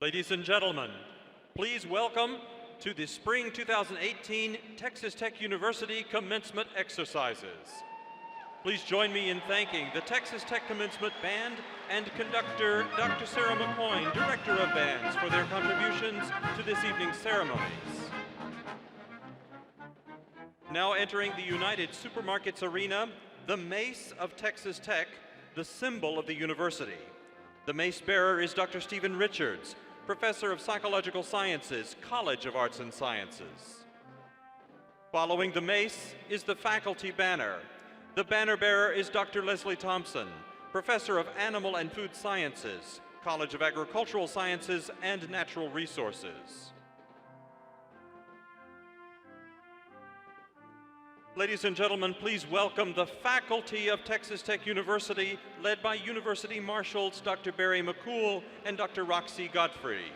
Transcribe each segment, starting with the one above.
Ladies and gentlemen, please welcome to the Spring 2018 Texas Tech University Commencement Exercises. Please join me in thanking the Texas Tech Commencement Band and conductor Dr. Sarah McCoyne, Director of Bands, for their contributions to this evening's ceremonies. Now entering the United Supermarkets Arena, the Mace of Texas Tech, the symbol of the university. The mace bearer is Dr. Stephen Richards, Professor of Psychological Sciences, College of Arts and Sciences. Following the mace is the faculty banner. The banner bearer is Dr. Leslie Thompson, Professor of Animal and Food Sciences, College of Agricultural Sciences and Natural Resources. Ladies and gentlemen, please welcome the faculty of Texas Tech University, led by University Marshals Dr. Barry McCool and Dr. Roxy Godfrey.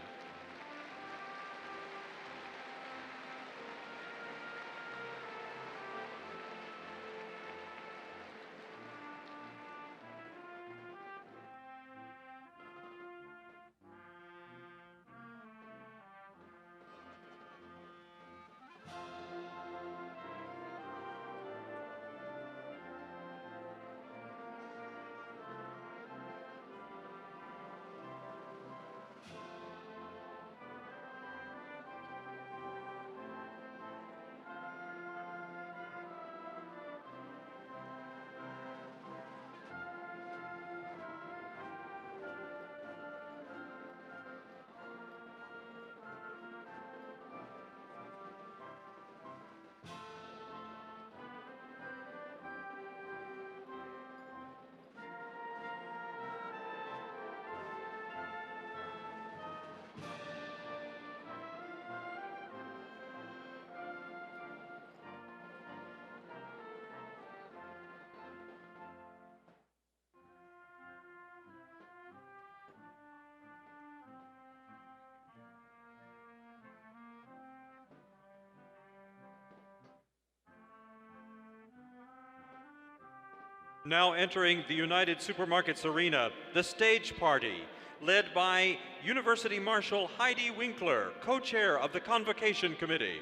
Now entering the United Supermarkets Arena, the stage party, led by University Marshal Heidi Winkler, co-chair of the Convocation Committee.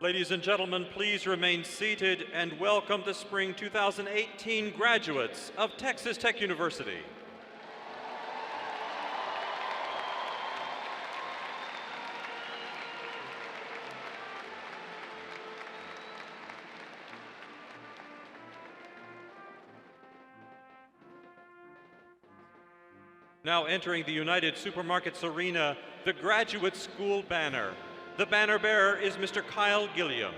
Ladies and gentlemen, please remain seated and welcome the Spring 2018 graduates of Texas Tech University. Now entering the United Supermarkets Arena, the Graduate School banner. The banner bearer is Mr. Kyle Gilliam.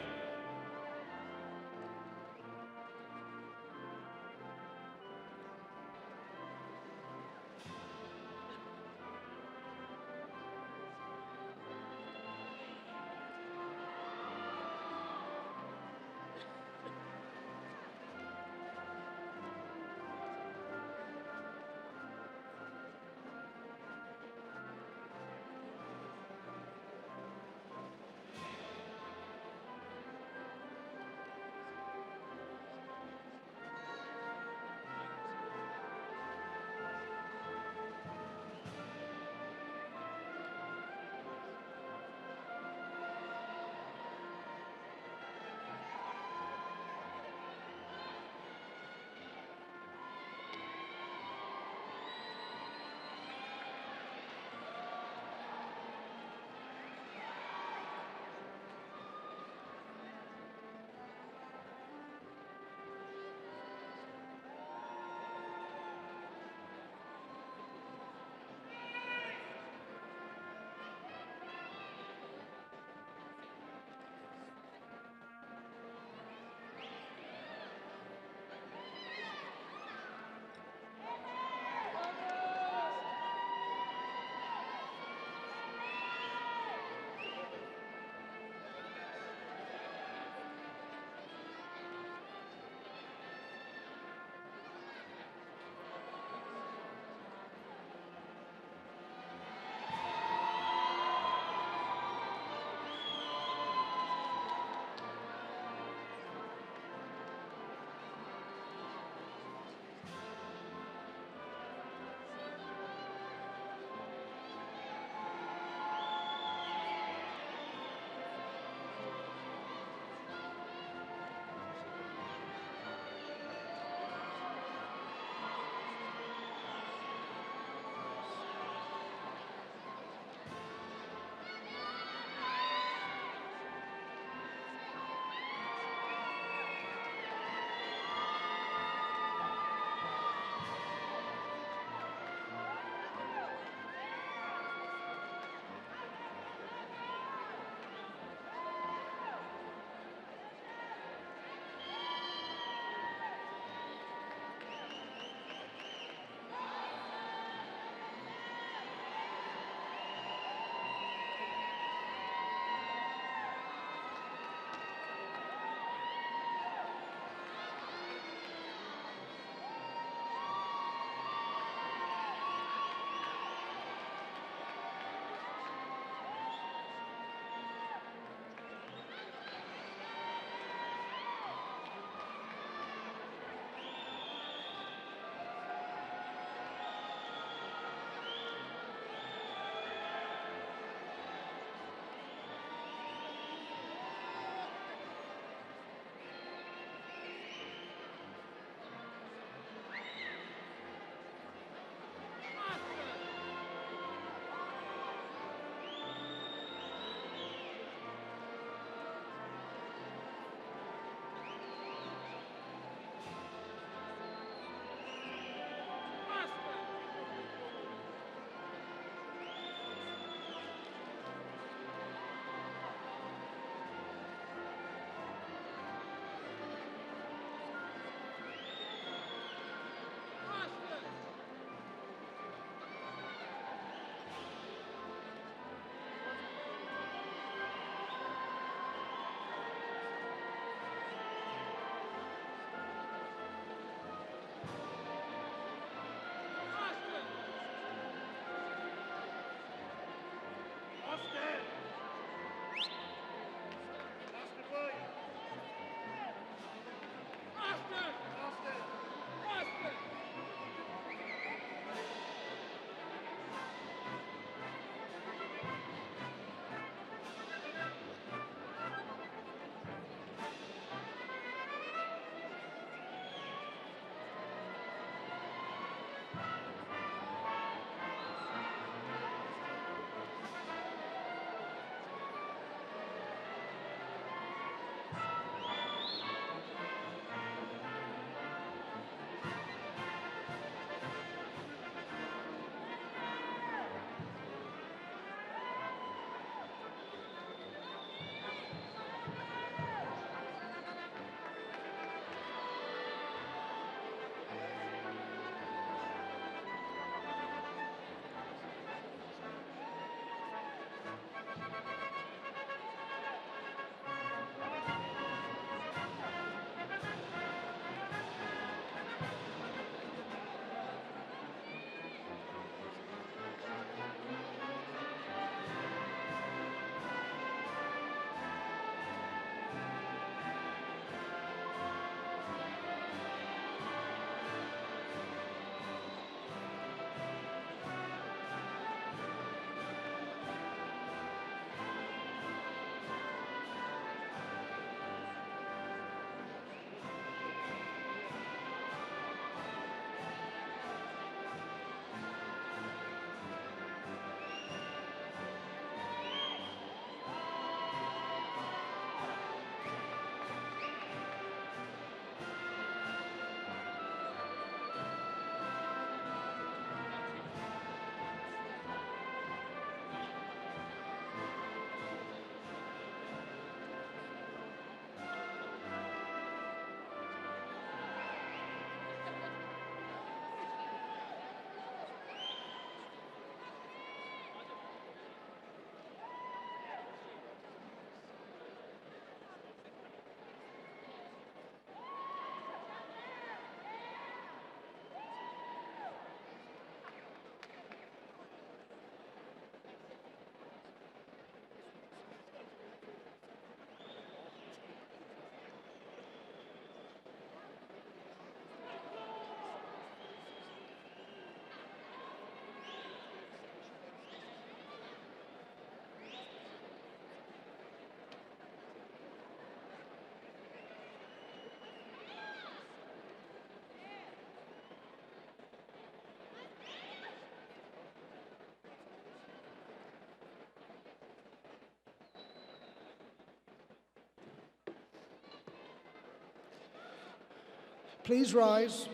Please rise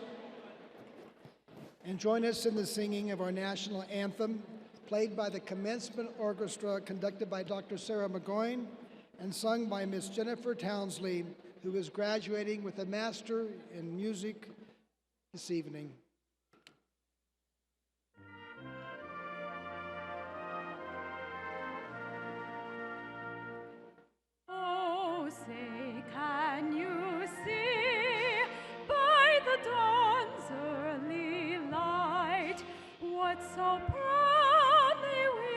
and join us in the singing of our national anthem, played by the Commencement Orchestra, conducted by Dr. Sarah McGoyne, and sung by Miss Jennifer Townsley, who is graduating with a Master in Music this evening. Oh, say, can you see by the dawn's early light what so proudly we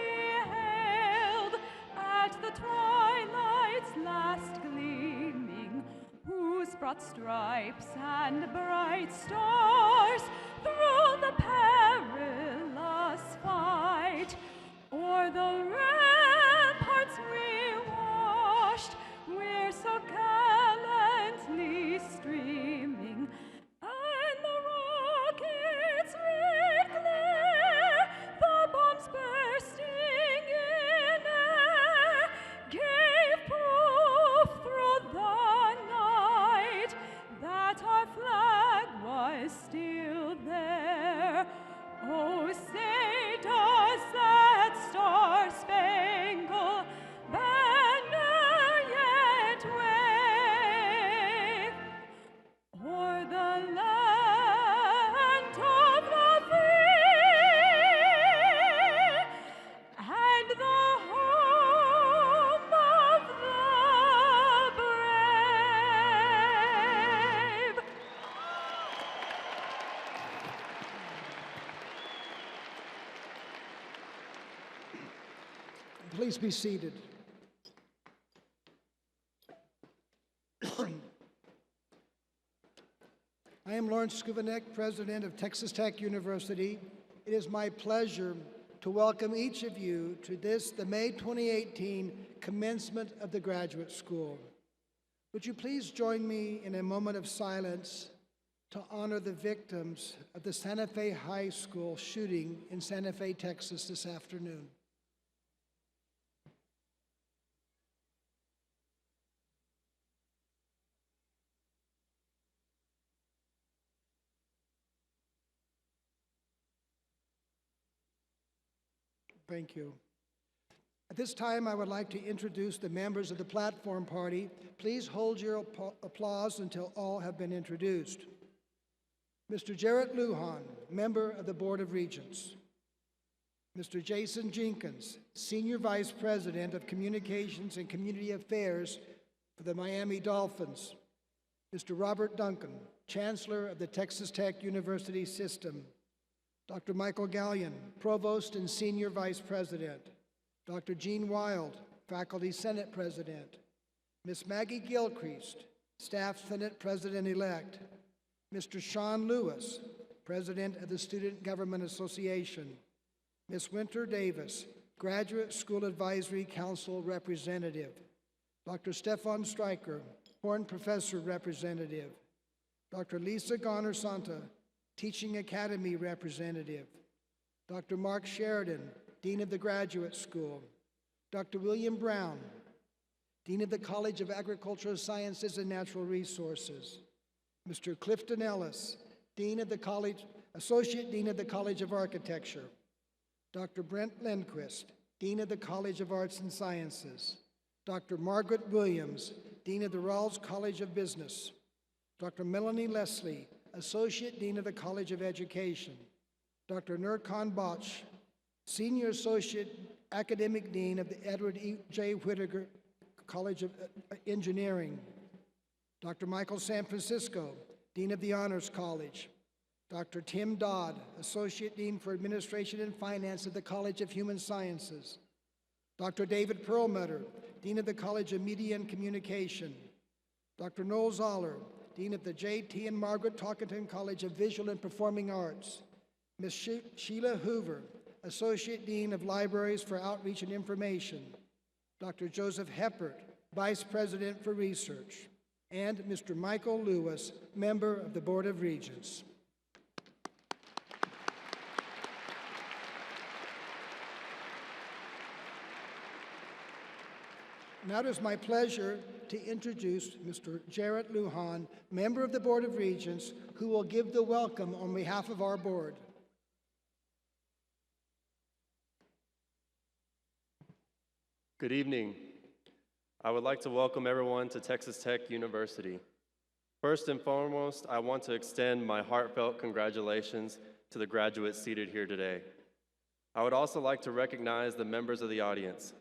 hailed at the twilight's last gleaming, whose broad stripes and bright stars through the perilous fight o'er the ramparts we washed, we're so gallantly streaming, and the rockets' red glare, the bombs bursting in air, gave proof through the night that our flag was still there. Oh, say does that star-spangled banner yet wave o'er the land of the free and the home of the brave? Please be seated. I am Lawrence Skuvanek, President of Texas Tech University. It is my pleasure to welcome each of you to this, the May 2018 commencement of the graduate school. Would you please join me in a moment of silence to honor the victims of the Santa Fe High School shooting in Santa Fe, Texas this afternoon. Thank you. At this time, I would like to introduce the members of the platform party. Please hold your applause until all have been introduced. Mr. Jarrett Lujan, member of the Board of Regents. Mr. Jason Jenkins, Senior Vice President of Communications and Community Affairs for the Miami Dolphins. Mr. Robert Duncan, Chancellor of the Texas Tech University System. Dr. Michael Gallion, Provost and Senior Vice President. Dr. Gene Wild, Faculty Senate President. Ms. Maggie Gilchrist, Staff Senate President-elect. Mr. Sean Lewis, President of the Student Government Association. Ms. Winter Davis, Graduate School Advisory Council Representative. Dr. Stefan Stryker, Horn Professor Representative. Dr. Lisa Garner-Santa, Teaching Academy Representative. Dr. Mark Sheridan, Dean of the Graduate School. Dr. William Brown, Dean of the College of Agricultural Sciences and Natural Resources. Mr. Clifton Ellis, Associate Dean of the College of Architecture. Dr. Brent Lindquist, Dean of the College of Arts and Sciences. Dr. Margaret Williams, Dean of the Rawls College of Business. Dr. Melanie Leslie, Associate Dean of the College of Education. Dr. Nurkan Bach, Senior Associate Academic Dean of the Edward E. J. Whittaker College of Engineering. Dr. Michael San Francisco, Dean of the Honors College. Dr. Tim Dodd, Associate Dean for Administration and Finance of the College of Human Sciences. Dr. David Perlmutter, Dean of the College of Media and Communication. Dr. Noel Zoller, Dean of the J.T. and Margaret Talkington College of Visual and Performing Arts. Ms. Sheila Hoover, Associate Dean of Libraries for Outreach and Information. Dr. Joseph Heppert, Vice President for Research. And Mr. Michael Lewis, member of the Board of Regents. Now it is my pleasure to introduce Mr. Jarrett Lujan, member of the Board of Regents, who will give the welcome on behalf of our board. Good evening. I would like to welcome everyone to Texas Tech University. First and foremost, I want to extend my heartfelt congratulations to the graduates seated here today. I would also like to recognize the members of the audience,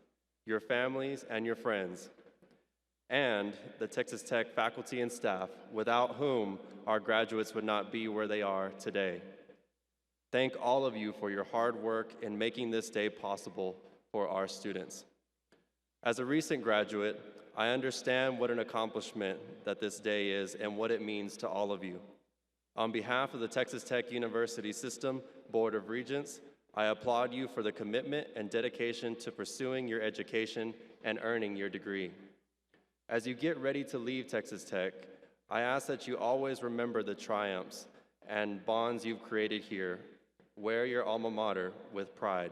your families and your friends, and the Texas Tech faculty and staff, without whom our graduates would not be where they are today. Thank all of you for your hard work in making this day possible for our students. As a recent graduate, I understand what an accomplishment that this day is and what it means to all of you. On behalf of the Texas Tech University System Board of Regents, I applaud you for the commitment and dedication to pursuing your education and earning your degree. As you get ready to leave Texas Tech, I ask that you always remember the triumphs and bonds you've created here. Wear your alma mater with pride.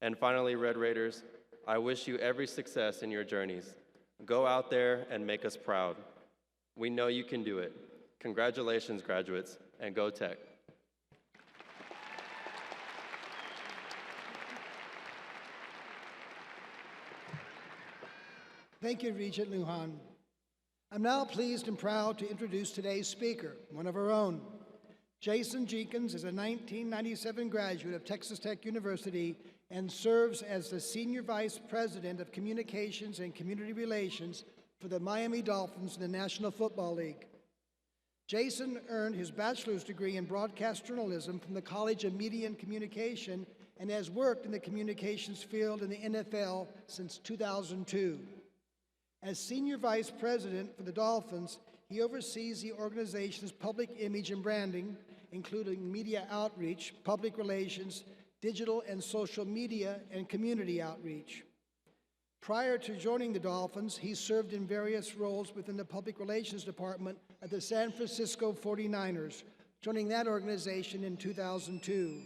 And finally, Red Raiders, I wish you every success in your journeys. Go out there and make us proud. We know you can do it. Congratulations, graduates, and go Tech. Thank you, Regent Lujan. I'm now pleased and proud to introduce today's speaker, one of our own. Jason Jenkins is a 1997 graduate of Texas Tech University and serves as the Senior Vice President of Communications and Community Relations for the Miami Dolphins in the National Football League. Jason earned his bachelor's degree in broadcast journalism from the College of Media and Communication and has worked in the communications field in the NFL since 2002. As Senior Vice President for the Dolphins, he oversees the organization's public image and branding, including media outreach, public relations, digital and social media, and community outreach. Prior to joining the Dolphins, he served in various roles within the public relations department at the San Francisco 49ers, joining that organization in 2002.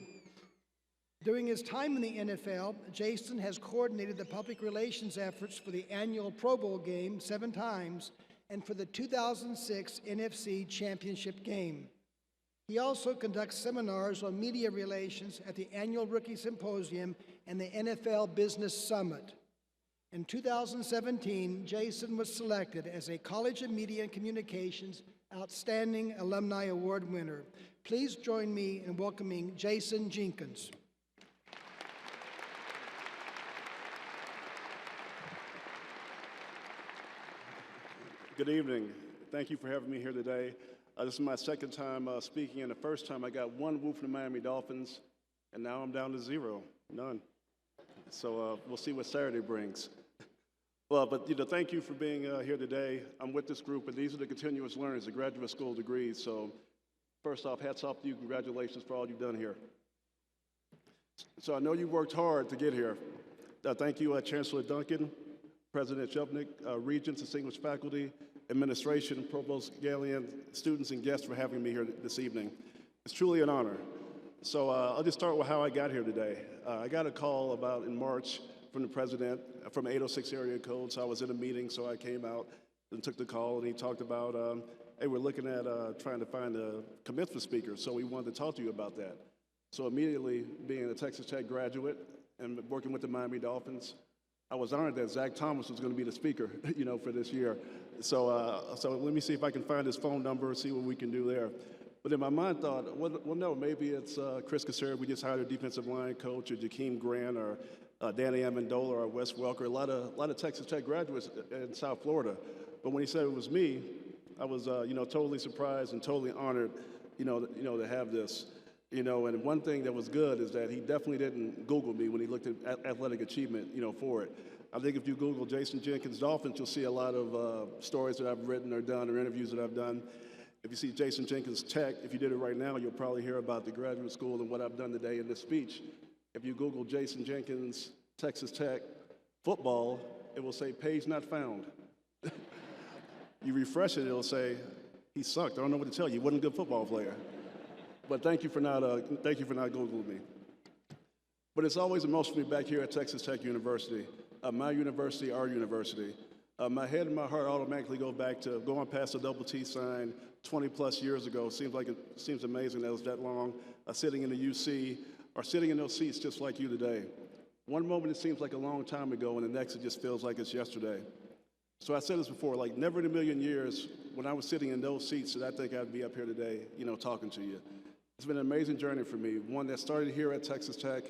During his time in the NFL, Jason has coordinated the public relations efforts for the annual Pro Bowl game 7 times and for the 2006 NFC Championship game. He also conducts seminars on media relations at the annual Rookie Symposium and the NFL Business Summit. In 2017, Jason was selected as a College of Media and Communications Outstanding Alumni Award winner. Please join me in welcoming Jason Jenkins. Good evening. Thank you for having me here today. This is my second time speaking, and the first time I got 1 whoop from the Miami Dolphins, and now I'm down to 0, none. So we'll see what Saturday brings. Well, but thank you for being here today. I'm with this group, and these are the continuous learners, the graduate school degrees. So first off, hats off to you. Congratulations for all you've done here. So I know you worked hard to get here. Thank you, Chancellor Duncan, President Shupnick, Regents, distinguished faculty, administration, Provost Gallian, students and guests for having me here this evening. It's truly an honor. So I'll just start with how I got here today. I got a call about in March from the president from 806 area code, so I was in a meeting, so I came out and took the call, and he talked about, hey, we're looking at trying to find a commencement speaker, so we wanted to talk to you about that. So immediately, being a Texas Tech graduate and working with the Miami Dolphins, I was honored that Zach Thomas was going to be the speaker, for this year. So let me see if I can find his phone number, see what we can do there. But in my mind, thought, well, no, maybe it's Chris Cassera. We just hired a defensive line coach, or Jakeem Grant, or Danny Amendola, or Wes Welker. A lot of Texas Tech graduates in South Florida. But when he said it was me, I was, totally surprised and totally honored, to have this. And one thing that was good is that he definitely didn't Google me when he looked at athletic achievement, for it. I think if you Google Jason Jenkins Dolphins, you'll see a lot of stories that I've written or done or interviews that I've done. If you see Jason Jenkins Tech, if you did it right now, you'll probably hear about the graduate school and what I've done today in this speech. If you Google Jason Jenkins Texas Tech football, it will say page not found. You refresh it, it'll say he sucked. I don't know what to tell you. He wasn't a good football player. But thank you for not Googling me. But it's always emotional to be back here at Texas Tech University. My university, our university. My head and my heart automatically go back to going past the double T sign 20 plus years ago. Seems amazing that it was that long. Sitting in the UC or sitting in those seats just like you today. One moment it seems like a long time ago, and the next it just feels like it's yesterday. So I said this before, like never in a million years when I was sitting in those seats did I think I'd be up here today, talking to you. It's been an amazing journey for me, one that started here at Texas Tech,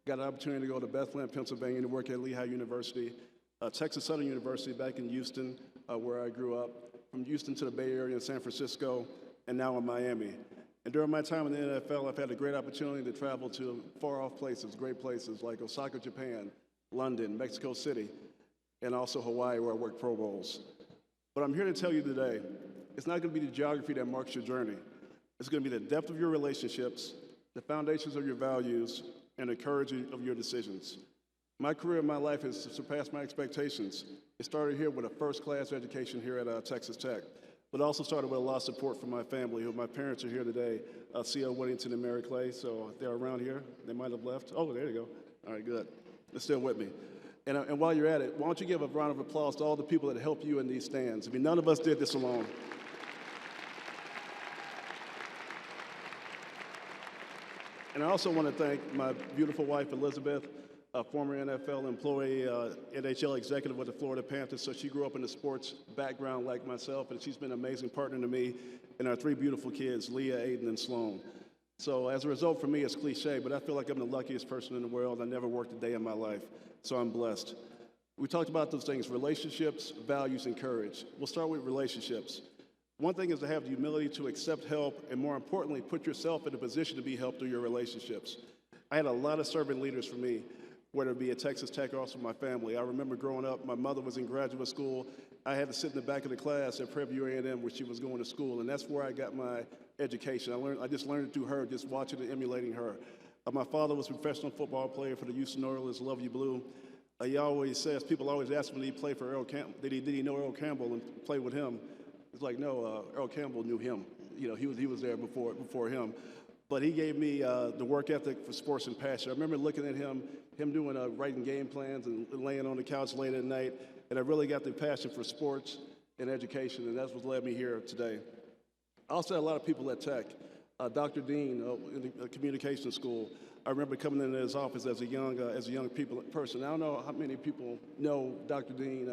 got an opportunity to go to Bethlehem, Pennsylvania to work at Lehigh University, Texas Southern University back in Houston, where I grew up, from Houston to the Bay Area in San Francisco, and now in Miami. And during my time in the NFL, I've had a great opportunity to travel to far-off places, great places like Osaka, Japan, London, Mexico City, and also Hawaii, where I worked Pro Bowls. But I'm here to tell you today, it's not going to be the geography that marks your journey. It's going to be the depth of your relationships, the foundations of your values, and the courage of your decisions. My career and my life has surpassed my expectations. It started here with a first-class education here at Texas Tech, but also started with a lot of support from my family, who my parents are here today, C.L. Whittington and Mary Clay, so they're around here. They might have left. Oh, there you go. All right, good. They're still with me. And while you're at it, why don't you give a round of applause to all the people that help you in these stands. I mean, none of us did this alone. And I also want to thank my beautiful wife, Elizabeth, a former NFL employee, NHL executive with the Florida Panthers, so she grew up in a sports background like myself, and she's been an amazing partner to me and our three beautiful kids, Leah, Aiden, and Sloan. So as a result, for me, it's cliche, but I feel like I'm the luckiest person in the world. I never worked a day in my life, so I'm blessed. We talked about those things, relationships, values, and courage. We'll start with relationships. One thing is to have the humility to accept help, and more importantly, put yourself in a position to be helped through your relationships. I had a lot of servant leaders for me, whether it be at Texas Tech or also my family. I remember growing up, my mother was in graduate school. I had to sit in the back of the class at Prairie View A&M where she was going to school, and that's where I got my education. I just learned it through her, just watching and emulating her. My father was a professional football player for the Houston Oilers, Love You Blue. He always says, people always ask him, did he play for Earl Campbell? Did he know Earl Campbell and play with him? It's like, no, Earl Campbell knew him. He was there before him. But he gave me the work ethic for sports and passion. I remember looking at him doing writing game plans and laying on the couch late at night, and I really got the passion for sports and education, and that's what led me here today. I also had a lot of people at Tech. Dr. Dean in the communication school. I remember coming into his office as a young person. I don't know how many people know Dr. Dean,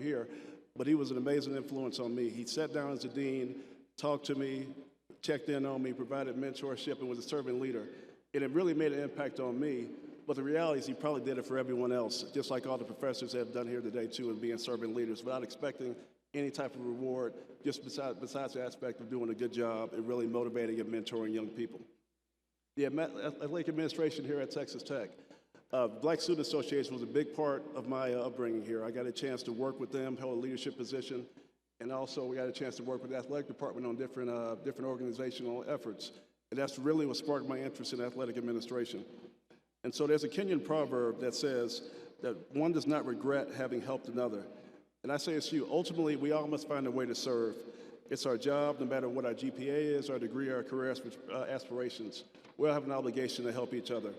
here, but he was an amazing influence on me. He sat down as a dean, talked to me, checked in on me, provided mentorship, and was a servant leader. And it really made an impact on me. But the reality is he probably did it for everyone else, just like all the professors have done here today, too, and being servant leaders, without expecting any type of reward, just besides the aspect of doing a good job and really motivating and mentoring young people. The athletic administration here at Texas Tech, Black Student Association was a big part of my upbringing here. I got a chance to work with them, held a leadership position, and also we got a chance to work with the athletic department on different organizational efforts. And that's really what sparked my interest in athletic administration. And so there's a Kenyan proverb that says that one does not regret having helped another. And I say it's you. Ultimately, we all must find a way to serve. It's our job, no matter what our GPA is, our degree, our career aspirations. We all have an obligation to help each other.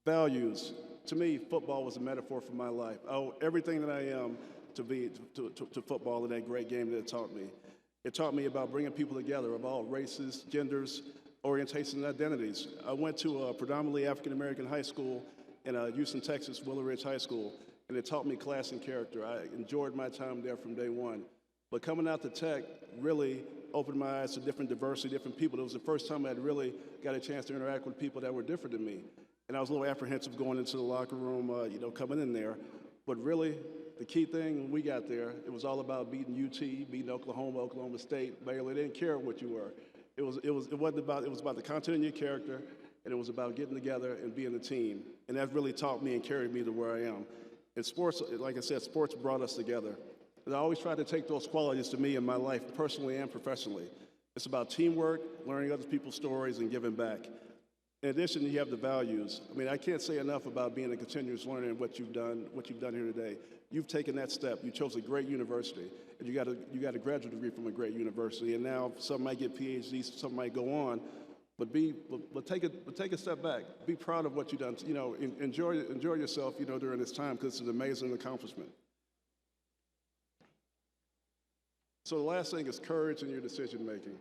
Values. To me, football was a metaphor for my life. I owe everything that I am to football and that great game that it taught me. It taught me about bringing people together of all races, genders, orientations, and identities. I went to a predominantly African-American high school in Houston, Texas, Willow Ridge High School, and it taught me class and character. I enjoyed my time there from day one. But coming out to Tech really opened my eyes to different diversity, different people. It was the first time I'd really got a chance to interact with people that were different than me. And I was a little apprehensive going into the locker room, coming in there. But really, the key thing when we got there, it was all about beating UT, beating Oklahoma, Oklahoma State, Baylor. They didn't care what you were. It was about the content of your character, and it was about getting together and being a team. And that really taught me and carried me to where I am. And sports, like I said, sports brought us together. And I always try to take those qualities to me in my life, personally and professionally. It's about teamwork, learning other people's stories, and giving back. In addition, you have the values. I mean, I can't say enough about being a continuous learner and what you've done here today. You've taken that step. You chose a great university, and you got a graduate degree from a great university. And now some might get PhDs, some might go on. but take a step back. Be proud of what you've done. Enjoy yourself, during this time because it's an amazing accomplishment. So the last thing is courage in your decision making.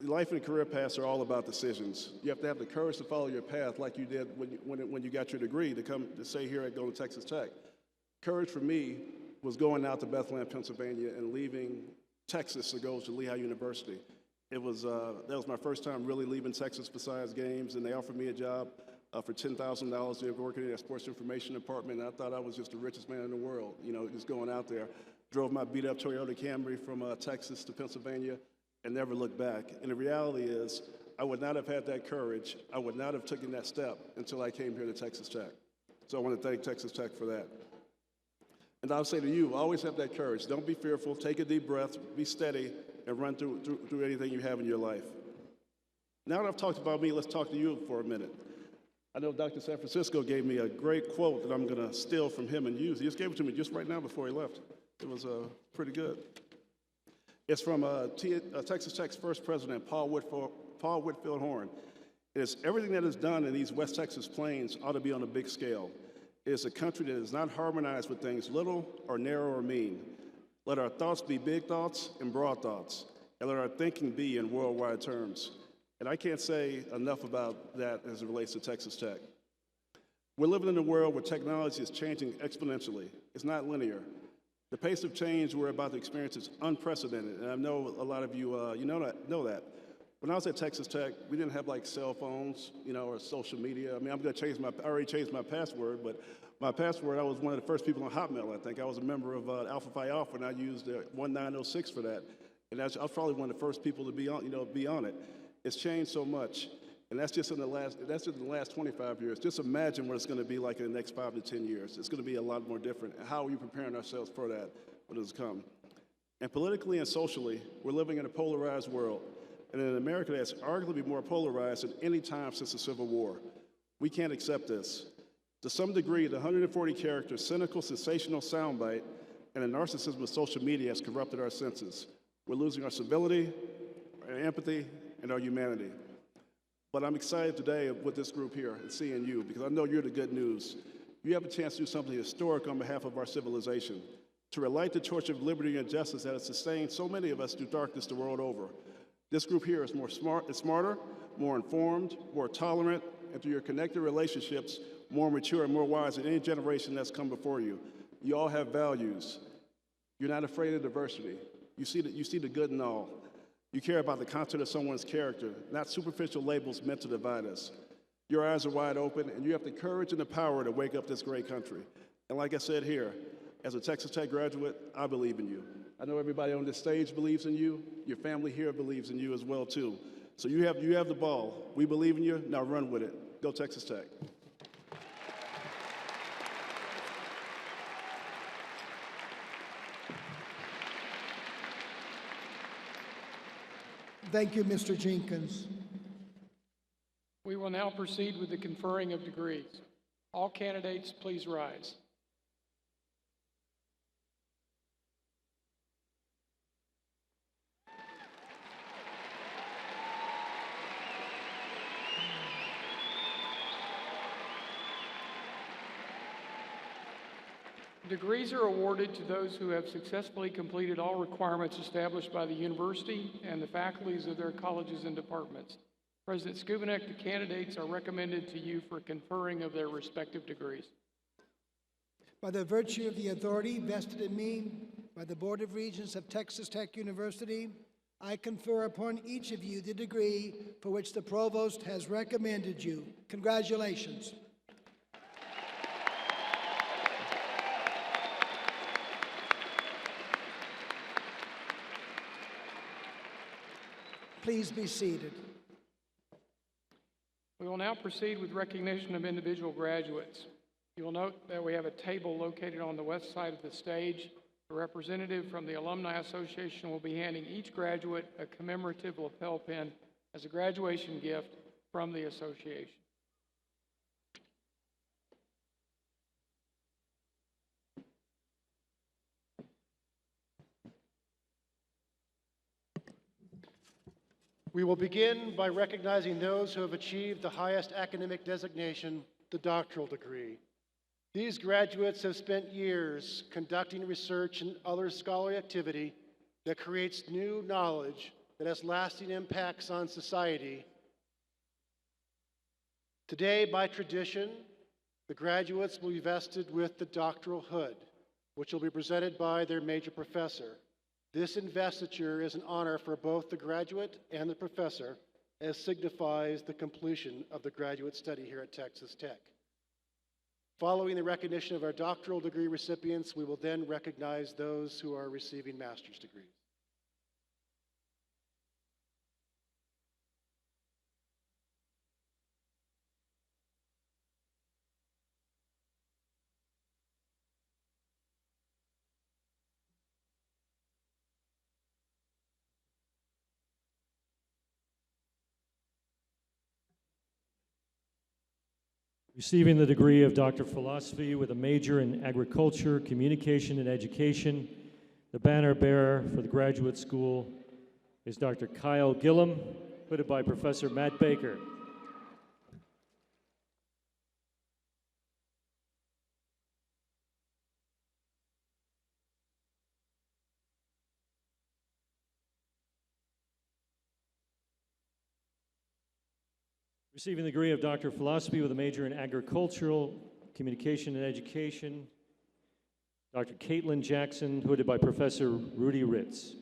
Life and career paths are all about decisions. You have to have the courage to follow your path like you did when you got your degree to come to stay here at go to Texas Tech. Courage for me was going out to Bethlehem, Pennsylvania, and leaving Texas to go to Lehigh University. That was my first time really leaving Texas besides games, and they offered me a job for $10,000. They were working in a sports information department, and I thought I was just the richest man in the world, just going out there. Drove my beat-up Toyota Camry from Texas to Pennsylvania and never looked back. And the reality is, I would not have had that courage. I would not have taken that step until I came here to Texas Tech. So I want to thank Texas Tech for that. And I'll say to you, always have that courage. Don't be fearful. Take a deep breath. Be steady and run through anything you have in your life. Now that I've talked about me, let's talk to you for a minute. I know Dr. San Francisco gave me a great quote that I'm going to steal from him and use. He just gave it to me just right now before he left. It was pretty good. It's from Texas Tech's first president, Paul Whitfield Horn. It is everything that is done in these West Texas plains ought to be on a big scale. It is a country that is not harmonized with things little or narrow or mean. Let our thoughts be big thoughts and broad thoughts, and let our thinking be in worldwide terms. And I can't say enough about that as it relates to Texas Tech. We're living in a world where technology is changing exponentially. It's not linear. The pace of change we're about to experience is unprecedented, and I know a lot of you know that. When I was at Texas Tech, we didn't have like cell phones, or social media. I mean, I already changed my password, but my password, I was one of the first people on Hotmail, I think. I was a member of Alpha Phi Alpha, and I used 1906 for that. And I was probably one of the first people to be on it. It's changed so much, and that's just in the last 25 years. Just imagine what it's going to be like in the next 5 to 10 years. It's going to be a lot more different. How are we preparing ourselves for that when it's come? And politically and socially, we're living in a polarized world, and in America that's arguably more polarized than any time since the Civil War. We can't accept this. To some degree, the 140 character, cynical, sensational soundbite and the narcissism of social media has corrupted our senses. We're losing our civility, our empathy, and our humanity. But I'm excited today with this group here and seeing you, because I know you're the good news. You have a chance to do something historic on behalf of our civilization, to relight the torch of liberty and justice that has sustained so many of us through darkness the world over. This group here is smarter, more informed, more tolerant, and through your connected relationships, more mature and more wise than any generation that's come before you. You all have values. You're not afraid of diversity. You see the good in all. You care about the content of someone's character, not superficial labels meant to divide us. Your eyes are wide open, and you have the courage and the power to wake up this great country. And like I said here, as a Texas Tech graduate, I believe in you. I know everybody on this stage believes in you. Your family here believes in you as well, too. So you have the ball. We believe in you. Now run with it. Go Texas Tech. Thank you, Mr. Jenkins. We will now proceed with the conferring of degrees. All candidates, please rise. Degrees are awarded to those who have successfully completed all requirements established by the university and the faculties of their colleges and departments. President Skubanek, the candidates are recommended to you for conferring of their respective degrees. By the virtue of the authority vested in me by the Board of Regents of Texas Tech University, I confer upon each of you the degree for which the Provost has recommended you. Congratulations. Please be seated. We will now proceed with recognition of individual graduates. You will note that we have a table located on the west side of the stage. A representative from the Alumni Association will be handing each graduate a commemorative lapel pin as a graduation gift from the association. We will begin by recognizing those who have achieved the highest academic designation, the doctoral degree. These graduates have spent years conducting research and other scholarly activity that creates new knowledge that has lasting impacts on society. Today, by tradition, the graduates will be vested with the doctoral hood, which will be presented by their major professor. This investiture is an honor for both the graduate and the professor, as signifies the completion of the graduate study here at Texas Tech. Following the recognition of our doctoral degree recipients, we will then recognize those who are receiving master's degrees. Receiving the degree of Doctor of Philosophy with a major in Agriculture, Communication, and Education, the banner bearer for the graduate school is Dr. Kyle Gillum, hooded by Professor Matt Baker. Receiving the degree of Doctor of Philosophy with a major in Agricultural, Communication, and Education, Dr. Caitlin Jackson, hooded by Professor Rudy Ritz.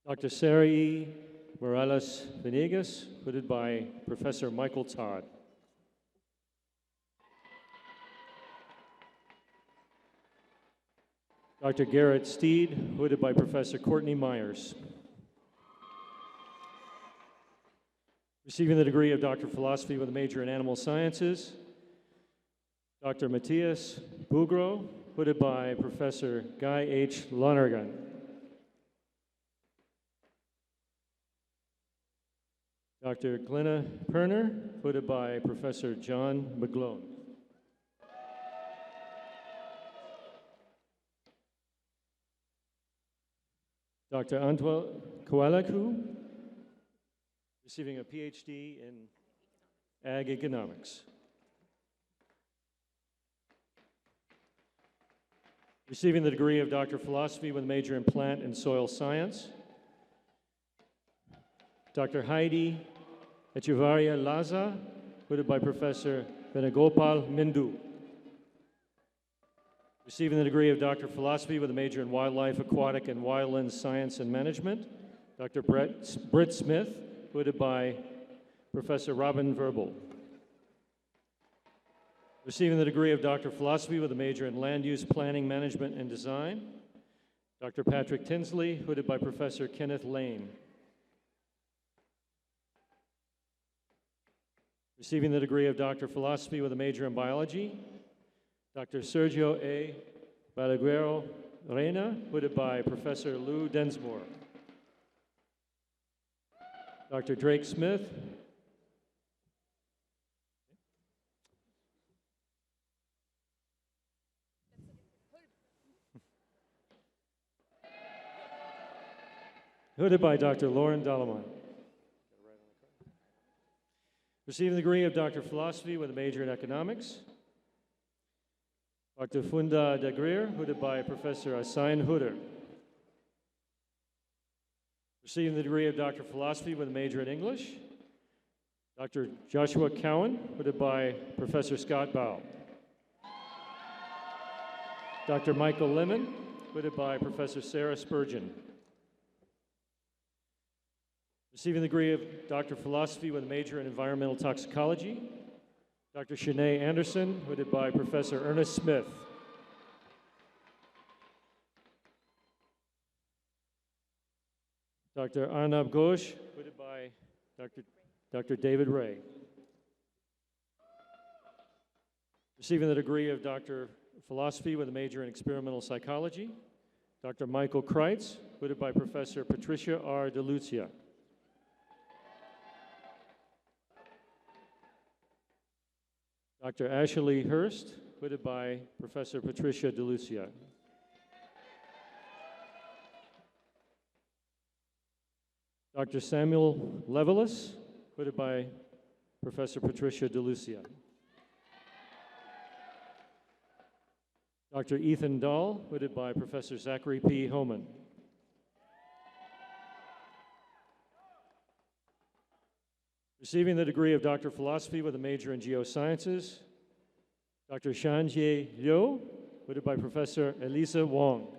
Dr. Sari Morales Venegas, hooded by Professor Michael Todd. Dr. Garrett Steed, hooded by Professor Courtney Myers. Receiving the degree of Doctor of Philosophy with a major in Animal Sciences, Dr. Matthias Bugro, hooded by Professor Guy H. Lonergan. Dr. Glenna Perner, hooded by Professor John McGlone. Dr. Antwa Kowalaku, receiving a PhD in Ag Economics. Receiving the degree of Doctor of Philosophy with a major in Plant and Soil Science, Dr. Heidi Echevarria Laza, hooded by Professor Venugopal Mindu. Receiving the degree of Doctor of Philosophy with a major in Wildlife, Aquatic, and Wildland Science and Management, Dr. Britt Smith, hooded by Professor Robin Verbal. Receiving the degree of Doctor of Philosophy with a major in Land Use Planning, Management, and Design, Dr. Patrick Tinsley, hooded by Professor Kenneth Lane. Receiving the degree of Doctor of Philosophy with a major in Biology, Dr. Sergio A. Balaguero Reina, hooded by Professor Lou Densmore. Dr. Drake Smith, hooded by Dr. Lauren Dalaman. Receiving the degree of Doctor of Philosophy with a major in Economics, Dr. Funda de Greer, hooded by Professor Asain Huder. Receiving the degree of Doctor of Philosophy with a major in English, Dr. Joshua Cowan, hooded by Professor Scott Bow. Dr. Michael Lemon, hooded by Professor Sarah Spurgeon. Receiving the degree of Doctor of Philosophy with a major in Environmental Toxicology, Dr. Shanae Anderson, hooded by Professor Ernest Smith. Dr. Arnab Ghosh, hooded by Dr. David Ray. Receiving the degree of Doctor of Philosophy with a major in Experimental Psychology, Dr. Michael Kreitz, hooded by Professor Patricia R. DeLucia. Dr. Ashley Hurst, hooded by Professor Patricia DeLucia. Dr. Samuel Levelis, hooded by Professor Patricia DeLucia. Dr. Ethan Dahl, hooded by Professor Zachary P. Homan. Receiving the degree of Doctor of Philosophy with a major in Geosciences, Dr. Shanjie Liu, hooded by Professor Elisa Wong.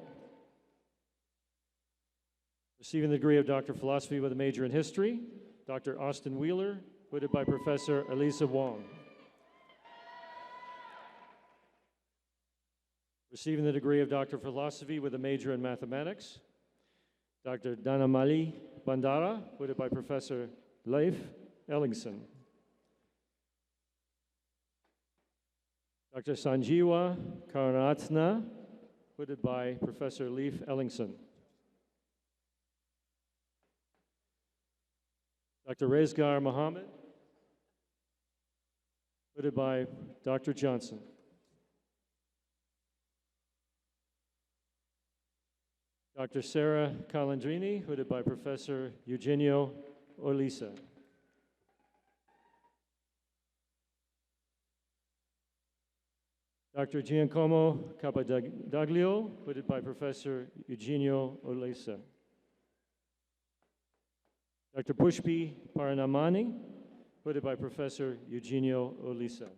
Receiving the degree of Doctor of Philosophy with a major in History, Dr. Austin Wheeler, hooded by Professor Elisa Wong. Receiving the degree of Doctor of Philosophy with a major in Mathematics, Dr. Dhanamali Bandara, hooded by Professor Leif Ellingson. Dr. Sanjeewa Karunaratna, hooded by Professor Leif Ellingson. Dr. Rezgar Mohammed, hooded by Dr. Johnson. Dr. Sarah Calandrini, hooded by Professor Eugenio Olisa. Dr. Giacomo Capadaglio, hooded by Professor Eugenio Olisa. Dr. Pushpi Paranamani, hooded by Professor Eugenio Olisa.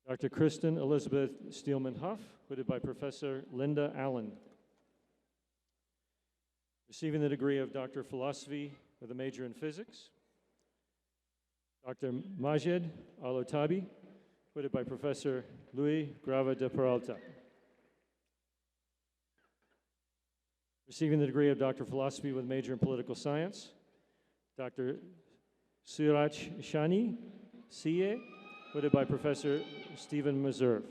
Dr. Kristen Elizabeth Steelman-Huff, hooded by Professor Linda Allen. Receiving the degree of Doctor of Philosophy with a major in Physics, Dr. Majed Alotabi, hooded by Professor Luis Grava de Peralta. Receiving the degree of Doctor of Philosophy with a major in Political Science, Dr. Suraj Shani, CA, hooded by Professor Stephen Meserve.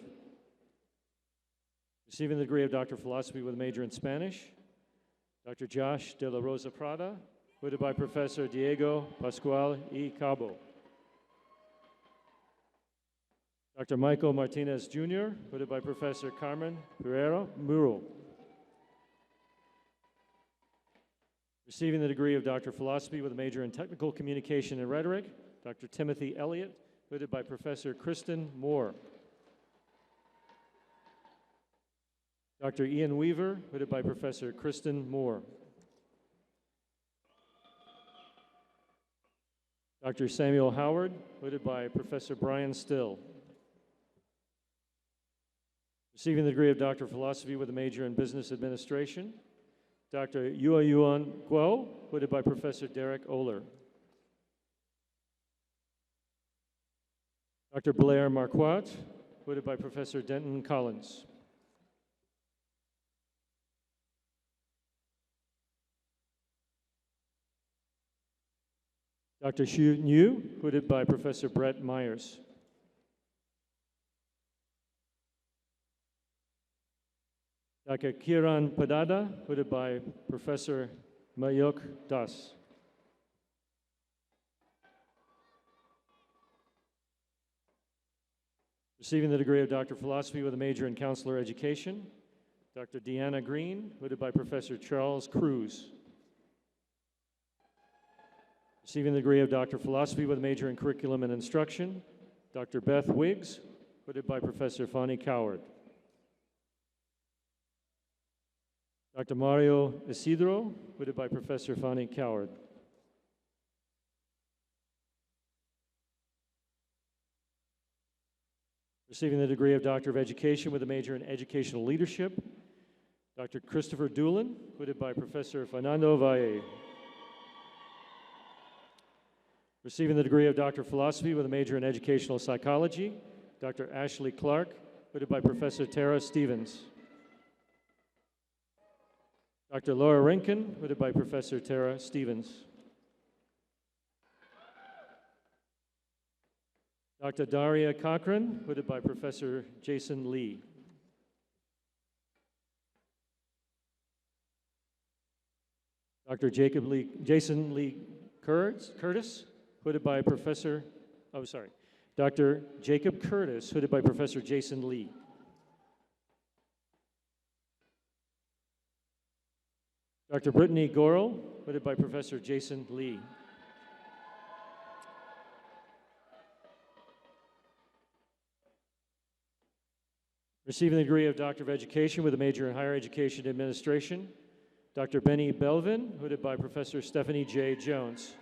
Receiving the degree of Doctor of Philosophy with a major in Spanish, Dr. Josh de la Rosa Prada, hooded by Professor Diego Pascual y Cabo. Dr. Michael Martinez Jr., hooded by Professor Carmen Pereira Muro. Receiving the degree of Doctor of Philosophy with a major in Technical Communication and Rhetoric, Dr. Timothy Elliott, hooded by Professor Kristen Moore. Dr. Ian Weaver, hooded by Professor Kristen Moore. Dr. Samuel Howard, hooded by Professor Brian Still. Receiving the degree of Doctor of Philosophy with a major in Business Administration, Dr. Yuan Guo, hooded by Professor Derek Oler. Dr. Blair Marquardt, hooded by Professor Denton Collins. Dr. Xu Niu, hooded by Professor Brett Myers. Dr. Kiran Padada, hooded by Professor Mayok Das. Receiving the degree of Doctor of Philosophy with a major in Counselor Education, Dr. Deanna Green, hooded by Professor Charles Cruz. Receiving the degree of Doctor of Philosophy with a major in Curriculum and Instruction, Dr. Beth Wiggs, hooded by Professor Fonnie Coward. Dr. Mario Isidro, hooded by Professor Fonnie Coward. Receiving the degree of Doctor of Education with a major in Educational Leadership, Dr. Christopher Doolin, hooded by Professor Fernando Valle. Receiving the degree of Doctor of Philosophy with a major in Educational Psychology, Dr. Ashley Clark, hooded by Professor Tara Stevens. Dr. Laura Rankin, hooded by Professor Tara Stevens. Dr. Daria Cochran, hooded by Professor Jason Lee. Dr. Jason Lee Curtis, hooded by Dr. Jacob Curtis, hooded by Professor Jason Lee. Dr. Brittany Gorel, hooded by Professor Jason Lee. Receiving the degree of Doctor of Education with a major in Higher Education Administration, Dr. Benny Belvin, hooded by Professor Stephanie J. Jones.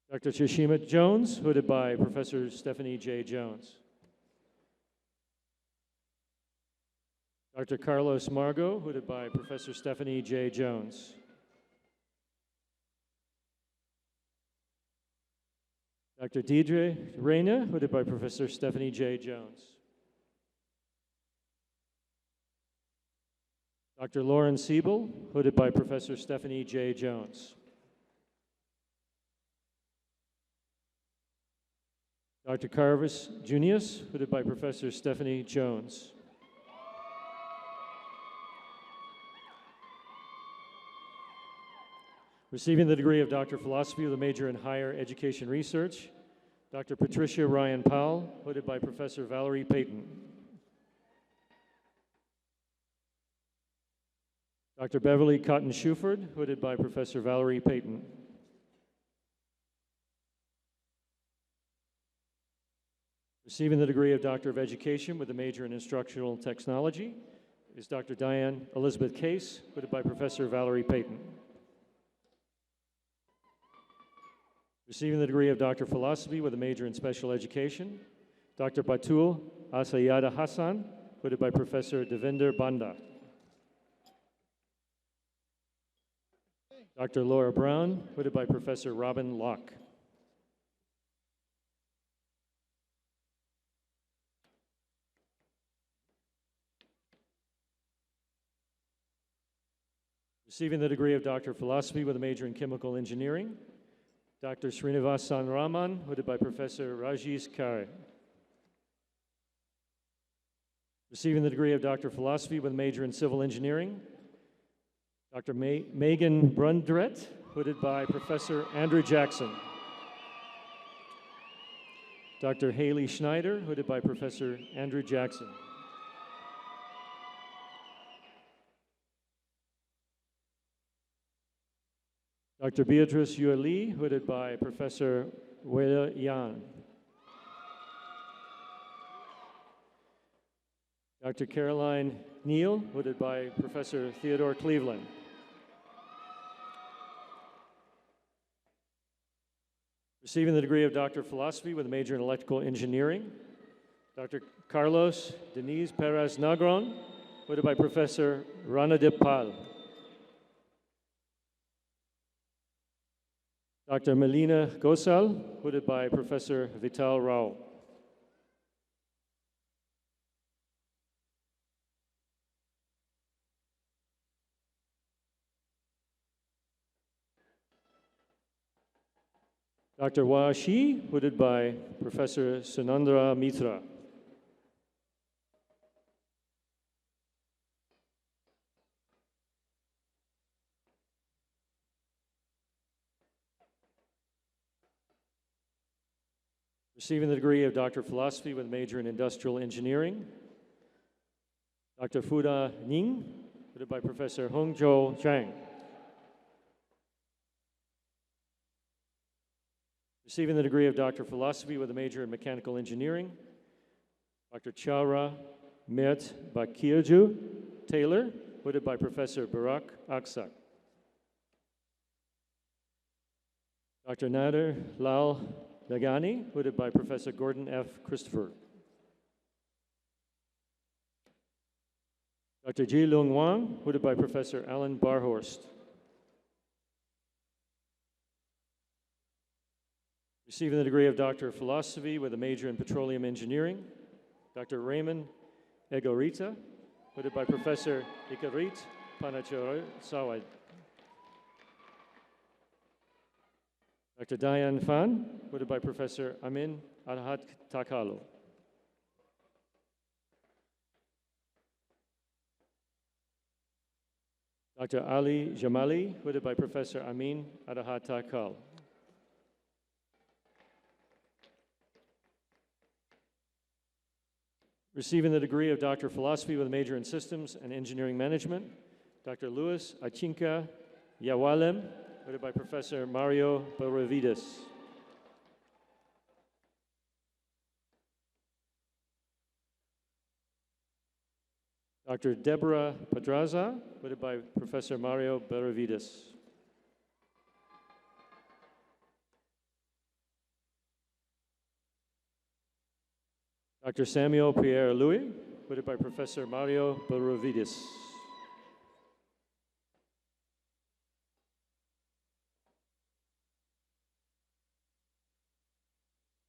Dr. Chishima Jones, hooded by Professor Stephanie J. Jones. Dr. Carlos Margo, hooded by Professor Stephanie J. Jones. Dr. Deidre Reyna, hooded by Professor Stephanie J. Jones. Dr. Lauren Siebel, hooded by Professor Stephanie J. Jones. Dr. Carvis Junius, hooded by Professor Stephanie Jones. Receiving the degree of Doctor of Philosophy with a major in Higher Education Research, Dr. Patricia Ryan Powell, hooded by Professor Valerie Payton. Dr. Beverly Cotton Shuford, hooded by Professor Valerie Payton. Receiving the degree of Doctor of Education with a major in Instructional Technology is Dr. Diane Elizabeth Case, hooded by Professor Valerie Payton. Receiving the degree of Doctor of Philosophy with a major in Special Education, Dr. Batul Asayada Hassan, hooded by Professor Devinder Banda. Dr. Laura Brown, hooded by Professor Robin Locke. Receiving the degree of Doctor of Philosophy with a major in Chemical Engineering, Dr. Srinivasan Raman, hooded by Professor Rajesh Kare. Receiving the degree of Doctor of Philosophy with a major in Civil Engineering, Dr. Megan Brundret, hooded by Professor Andrew Jackson. Dr. Haley Schneider, hooded by Professor Andrew Jackson. Dr. Beatrice Yue Lee, hooded by Professor Wei Yan. Dr. Caroline Neal, hooded by Professor Theodore Cleveland. Receiving the degree of Doctor of Philosophy with a major in Electrical Engineering, Dr. Carlos Denise Perez Nagron, hooded by Professor Ranadip Pal. Dr. Melina Gosal, hooded by Professor Vital Rao. Dr. Wa Shi, hooded by Professor Sunandra Mitra. Receiving the degree of Doctor of Philosophy with a major in Industrial Engineering, Dr. Fuda Ning, hooded by Professor Hongzhou Zhang. Receiving the degree of Doctor of Philosophy with a major in Mechanical Engineering, Dr. Chaura Mert Bakirju Taylor, hooded by Professor Barak Aksak. Dr. Nader Lal Nagani, hooded by Professor Gordon F. Christopher. Dr. Ji Lung Wang, hooded by Professor Alan Barhorst. Receiving the degree of Doctor of Philosophy with a major in Petroleum Engineering, Dr. Raymond Egorita, hooded by Professor Ikarit Panachorosawad. Dr. Diane Fan, hooded by Professor Amin Arhat Takalo. Dr. Ali Jamali, hooded by Professor Amin Arhat Takal. Receiving the degree of Doctor of Philosophy with a major in Systems and Engineering Management, Dr. Louis Achinka Yawalem, voted by Professor Mario Benavides. Dr. Deborah Pedraza, voted by Professor Mario Benavides. Dr. Samuel Pierre Louis, voted by Professor Mario Benavides.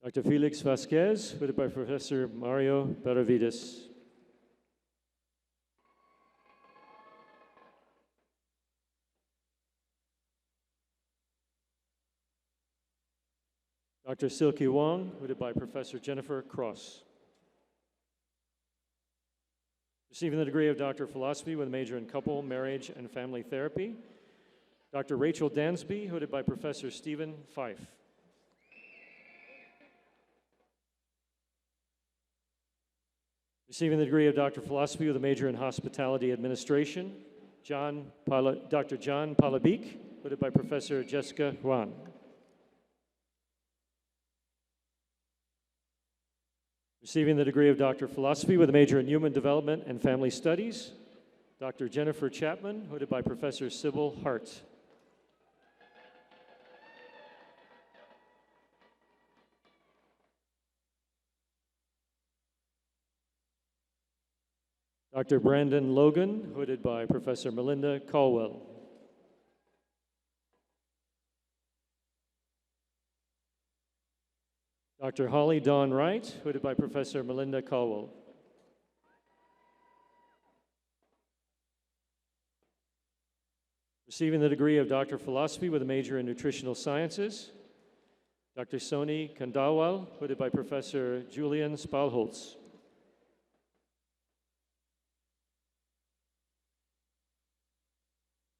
Dr. Felix Vasquez, voted by Professor Mario Benavides. Dr. Silky Wong, voted by Professor Jennifer Cross. Receiving the degree of Doctor of Philosophy with a major in Couple, Marriage, and Family Therapy, Dr. Rachel Dansby, voted by Professor Stephen Fife. Receiving the degree of Doctor of Philosophy with a major in Hospitality Administration, Dr. John Palabik, voted by Professor Jessica Juan. Receiving the degree of Doctor of Philosophy with a major in Human Development and Family Studies, Dr. Jennifer Chapman, voted by Professor Sybil Hart. Dr. Brandon Logan, voted by Professor Melinda Caldwell. Dr. Holly Dawn Wright, voted by Professor Melinda Caldwell. Receiving the degree of Doctor of Philosophy with a major in Nutritional Sciences, Dr. Soni Kandawal, voted by Professor Julian Spalholz.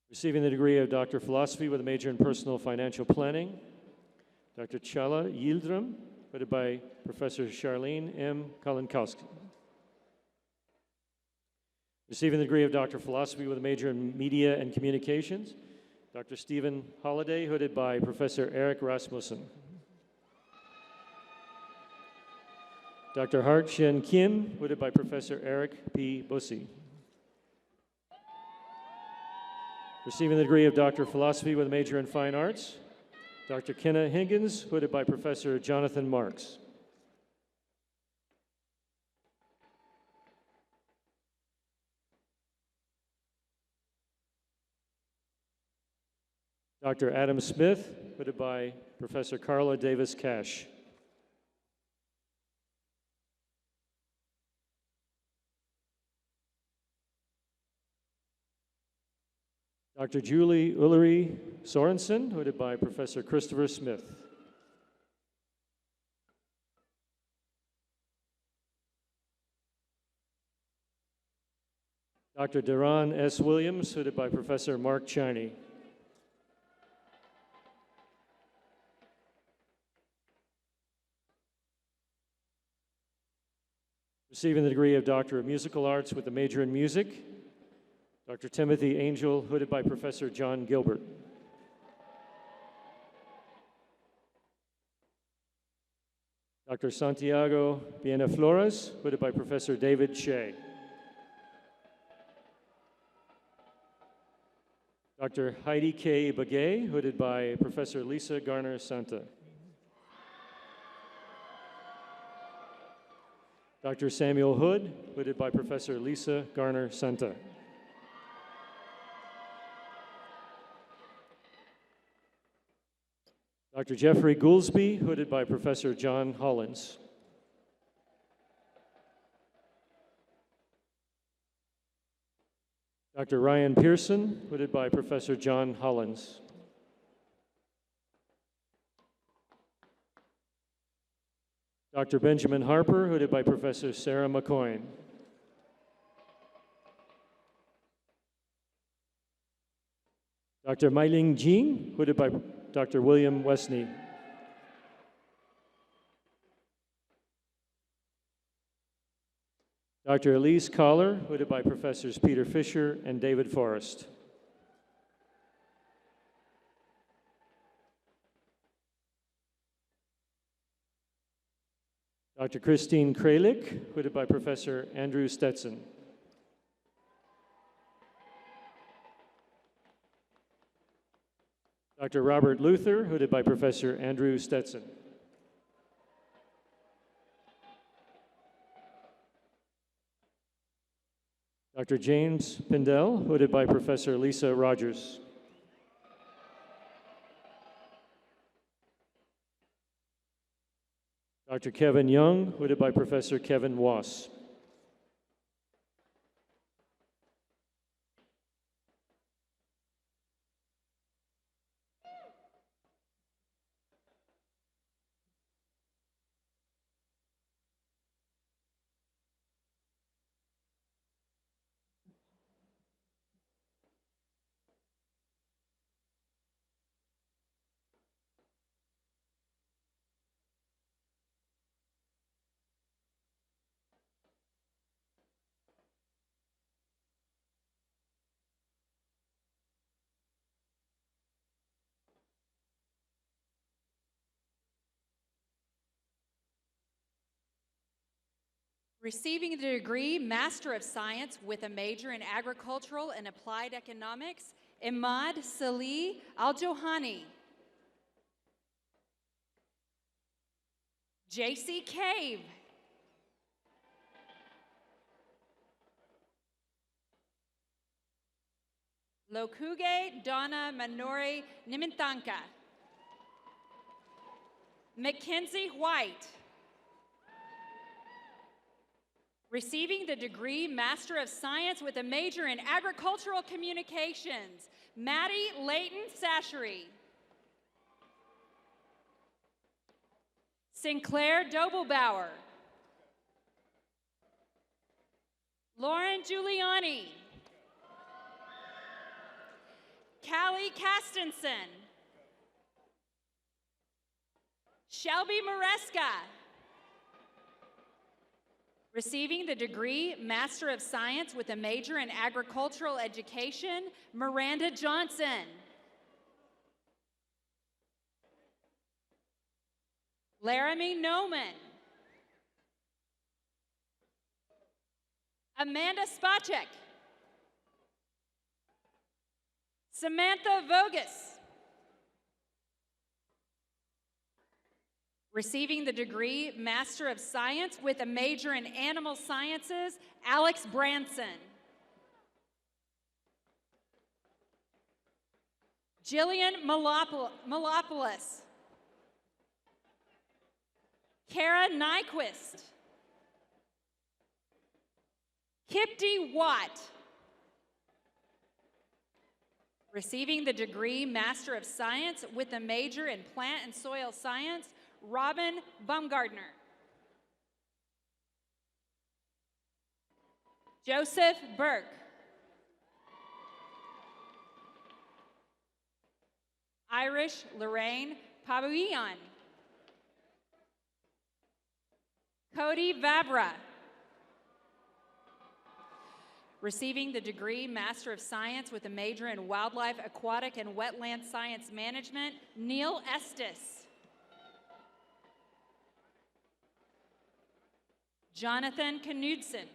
Receiving the degree of Doctor of Philosophy with a major in Personal Financial Planning, Dr. Chala Yildirim, voted by Professor Charlene M. Kalinkowski. Receiving the degree of Doctor of Philosophy with a major in Media and Communications, Dr. Stephen Holliday, hooded by Professor Eric Rasmussen. Dr. Hart Shen Kim, hooded by Professor Eric P. Bussey. Receiving the degree of Doctor of Philosophy with a major in Fine Arts, Dr. Kenna Higgins, hooded by Professor Jonathan Marks. Dr. Adam Smith, hooded by Professor Carla Davis Cash. Dr. Julie Ullery Sorensen, hooded by Professor Christopher Smith. Dr. Deron S. Williams, hooded by Professor Mark Chiney. Receiving the degree of Doctor of Musical Arts with a major in Music, Dr. Timothy Angel, hooded by Professor John Gilbert. Dr. Santiago Viena Flores, hooded by Professor David Shea. Dr. Heidi K. Begay, hooded by Professor Lisa Garner Santa. Dr. Samuel Hood, hooded by Professor Lisa Garner Santa. Dr. Jeffrey Goulsby, hooded by Professor John Hollins. Dr. Ryan Pearson, hooded by Professor John Hollins. Dr. Benjamin Harper, hooded by Professor Sarah McCoyne. Dr. Meiling Jing, hooded by Dr. William Westney. Dr. Elise Collar, hooded by Professors Peter Fisher and David Forrest. Dr. Christine Kralik, hooded by Professor Andrew Stetson. Dr. Robert Luther, hooded by Professor Andrew Stetson. Dr. James Pindell, hooded by Professor Lisa Rogers. Dr. Kevin Young, hooded by Professor Kevin Wass. Receiving the degree Master of Science with a major in Agricultural and Applied Economics, Imad Salih Al-Johani. J.C. Cave. Lokuge Donna Manori Nimintanka. Mackenzie White. Receiving the degree Master of Science with a major in Agricultural Communications, Maddie Layton Sashery. Sinclair Dobelbauer. Lauren Giuliani. Callie Castenson. Shelby Maresca. Receiving the degree Master of Science with a major in Agricultural Education, Miranda Johnson. Laramie Noman. Amanda Spacek. Samantha Vogus. Receiving the degree Master of Science with a major in Animal Sciences, Alex Branson. Jillian Malopoulos. Kara Nyquist. Kipti Watt. Receiving the degree Master of Science with a major in Plant and Soil Science, Robin Baumgartner. Joseph Burke. Irish Lorraine Pabuian. Cody Vavra. Receiving the degree Master of Science with a major in Wildlife, Aquatic, and Wetland Science Management, Neil Estes. Jonathan Knudsen.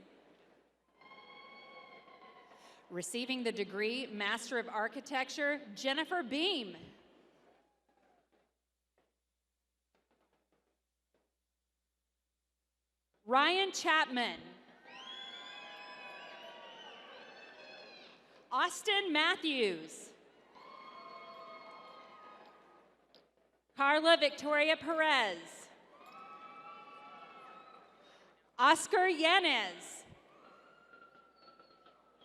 Receiving the degree Master of Architecture, Jennifer Beam. Ryan Chapman. Austin Matthews. Carla Victoria Perez. Oscar Yanez.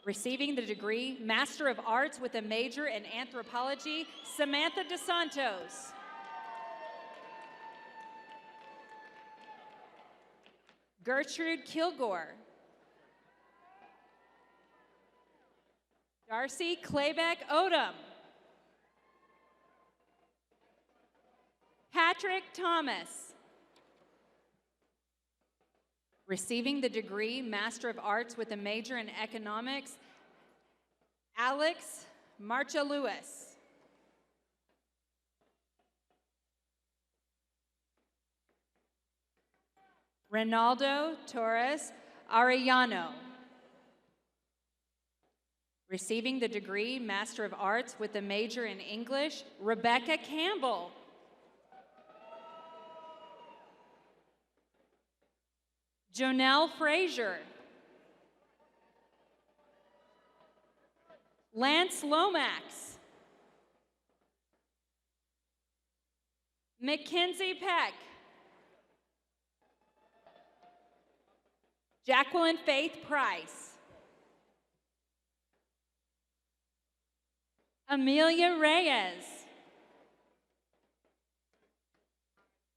Receiving the degree Master of Arts with a major in Anthropology, Samantha DeSantos. Gertrude Kilgore. Darcy Claybeck Odom. Patrick Thomas. Receiving the degree Master of Arts with a major in Economics, Alex Marcha Lewis. Ronaldo Torres Arellano. Receiving the degree Master of Arts with a major in English, Rebecca Campbell. Jonelle Frazier. Lance Lomax. Mackenzie Peck. Jacqueline Faith Price. Amelia Reyes.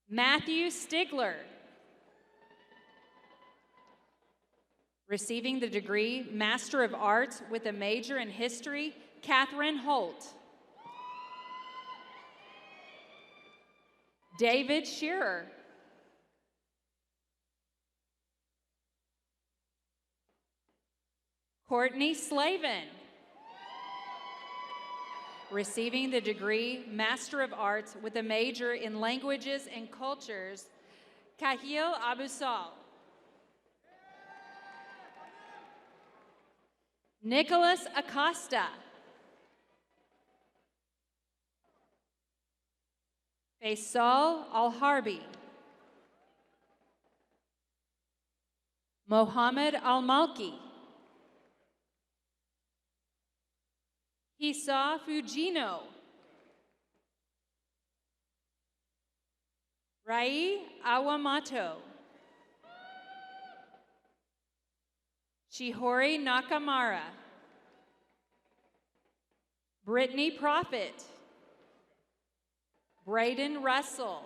Matthew Stigler. Receiving the degree Master of Arts with a major in History, Catherine Holt. David Shearer. Courtney Slavin. Receiving the degree Master of Arts with a major in Languages and Cultures, Kahil Abusal. Nicholas Acosta. Faisal Al-Harbi. Mohammed Al-Malki. Hisa Fujino. Rai Awamato. Shihori Nakamura. Brittany Prophet. Braden Russell.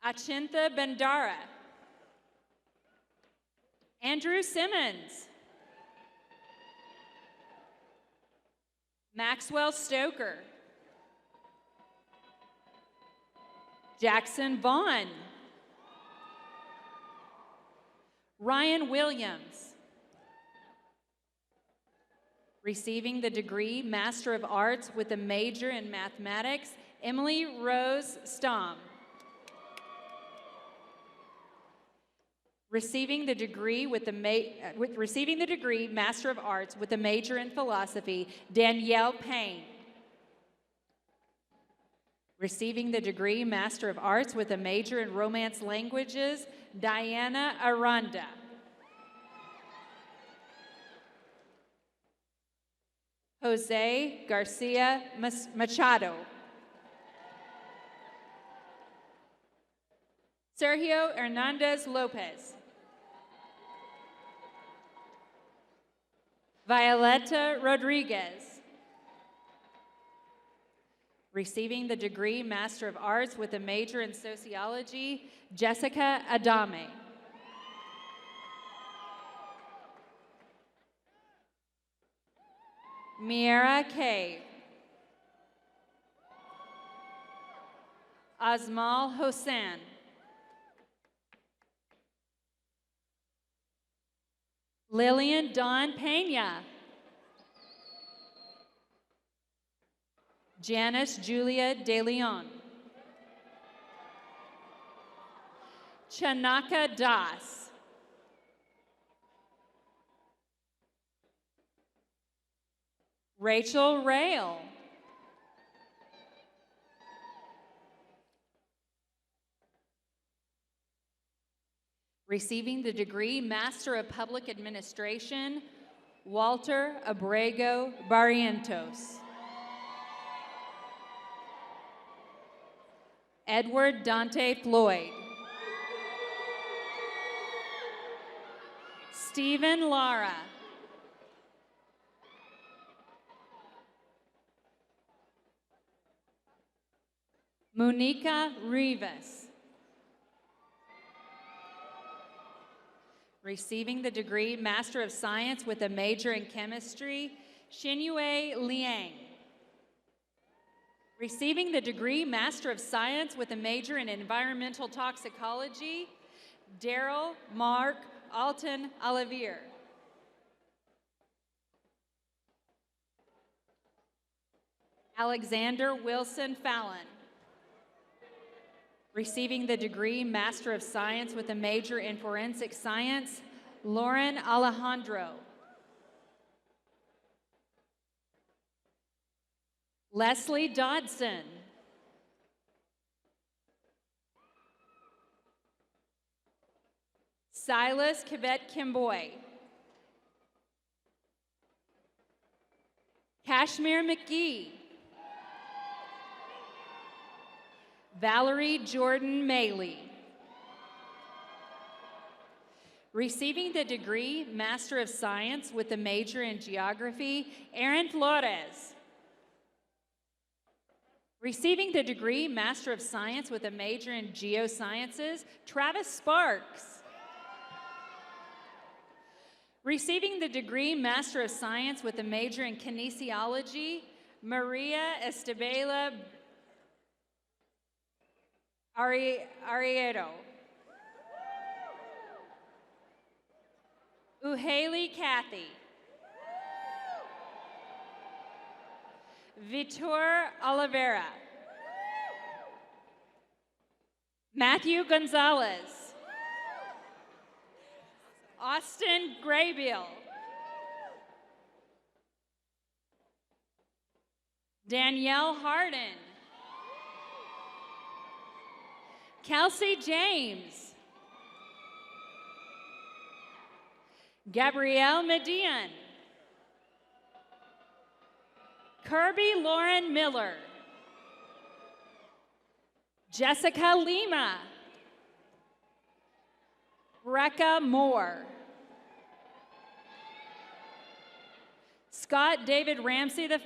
Achintha Bandara. Andrew Simmons. Maxwell Stoker. Jackson Vaughn. Ryan Williams. Receiving the degree Master of Arts with a major in Mathematics, Emily Rose Stom. Receiving the degree Master of Arts with a major in Philosophy, Danielle Payne. Receiving the degree Master of Arts with a major in Romance Languages, Diana Aranda. Jose Garcia Machado. Sergio Hernandez Lopez. Violeta Rodriguez. Receiving the degree Master of Arts with a major in Sociology, Jessica Adame. Miera Kay. Azmal Hossein. Lillian Dawn Pena. Janice Julia De Leon. Chanaka Das. Rachel Rail. Receiving the degree Master of Public Administration, Walter Abrego Barrientos. Edward Dante Floyd. Stephen Lara. Monica Rivas. Receiving the degree Master of Science with a major in Chemistry, Xinyue Liang. Receiving the degree Master of Science with a major in Environmental Toxicology, Daryl Mark Alton Olivier. Alexander Wilson Fallon. Receiving the degree Master of Science with a major in Forensic Science, Lauren Alejandro. Leslie Dodson. Silas Kibet Kimboy. Kashmir McGee. Valerie Jordan Maley. Receiving the degree Master of Science with a major in Geography, Aaron Flores. Receiving the degree Master of Science with a major in Geosciences, Travis Sparks. Receiving the degree Master of Science with a major in Kinesiology, Maria Estebela Arrieto. Uhaley Kathy. Vitor Oliveira. Matthew Gonzalez. Austin Graybill. Danielle Harden. Kelsey James. Gabrielle Median. Kirby Lauren Miller. Jessica Lima. Brecca Moore. Scott David Ramsey V.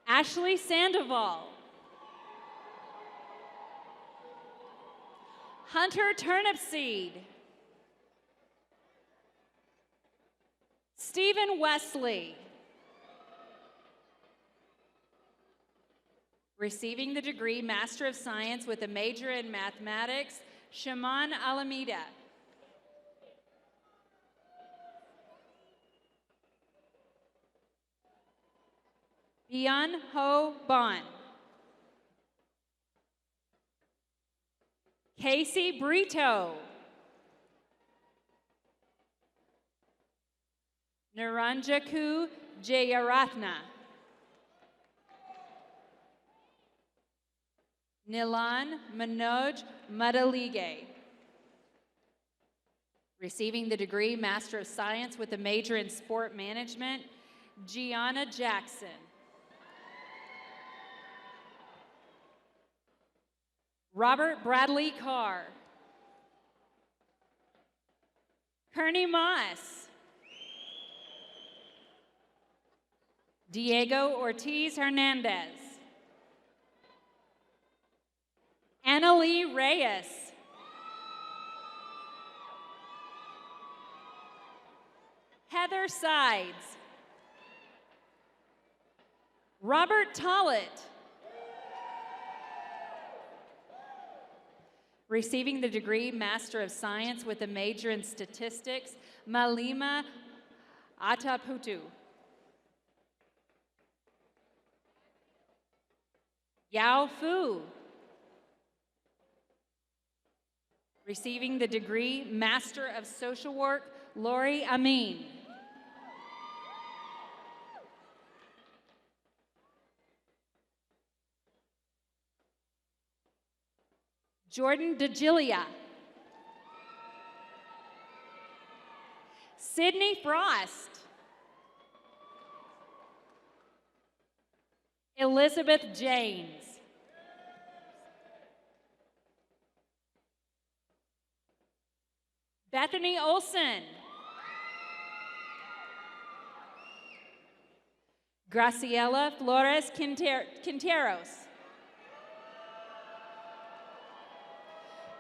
Ashley Sandoval. Hunter Turnipseed. Stephen Wesley. Receiving the degree Master of Science with a major in Mathematics, Shaman Alameda. Bian Ho Bon. Casey Brito. Naranjaku Jayaratna. Nilan Manoj Madalige. Receiving the degree Master of Science with a major in Sport Management, Gianna Jackson. Robert Bradley Carr. Kearney Moss. Diego Ortiz Hernandez. Annalie Reyes. Heather Sides. Robert Tollett. Receiving the degree Master of Science with a major in Statistics, Malima Ataputu. Yao Fu. Receiving the degree Master of Social Work, Lori Amin. Jordan DeGilia. Sydney Frost. Elizabeth James. Bethany Olson. Graciela Flores Quinteros.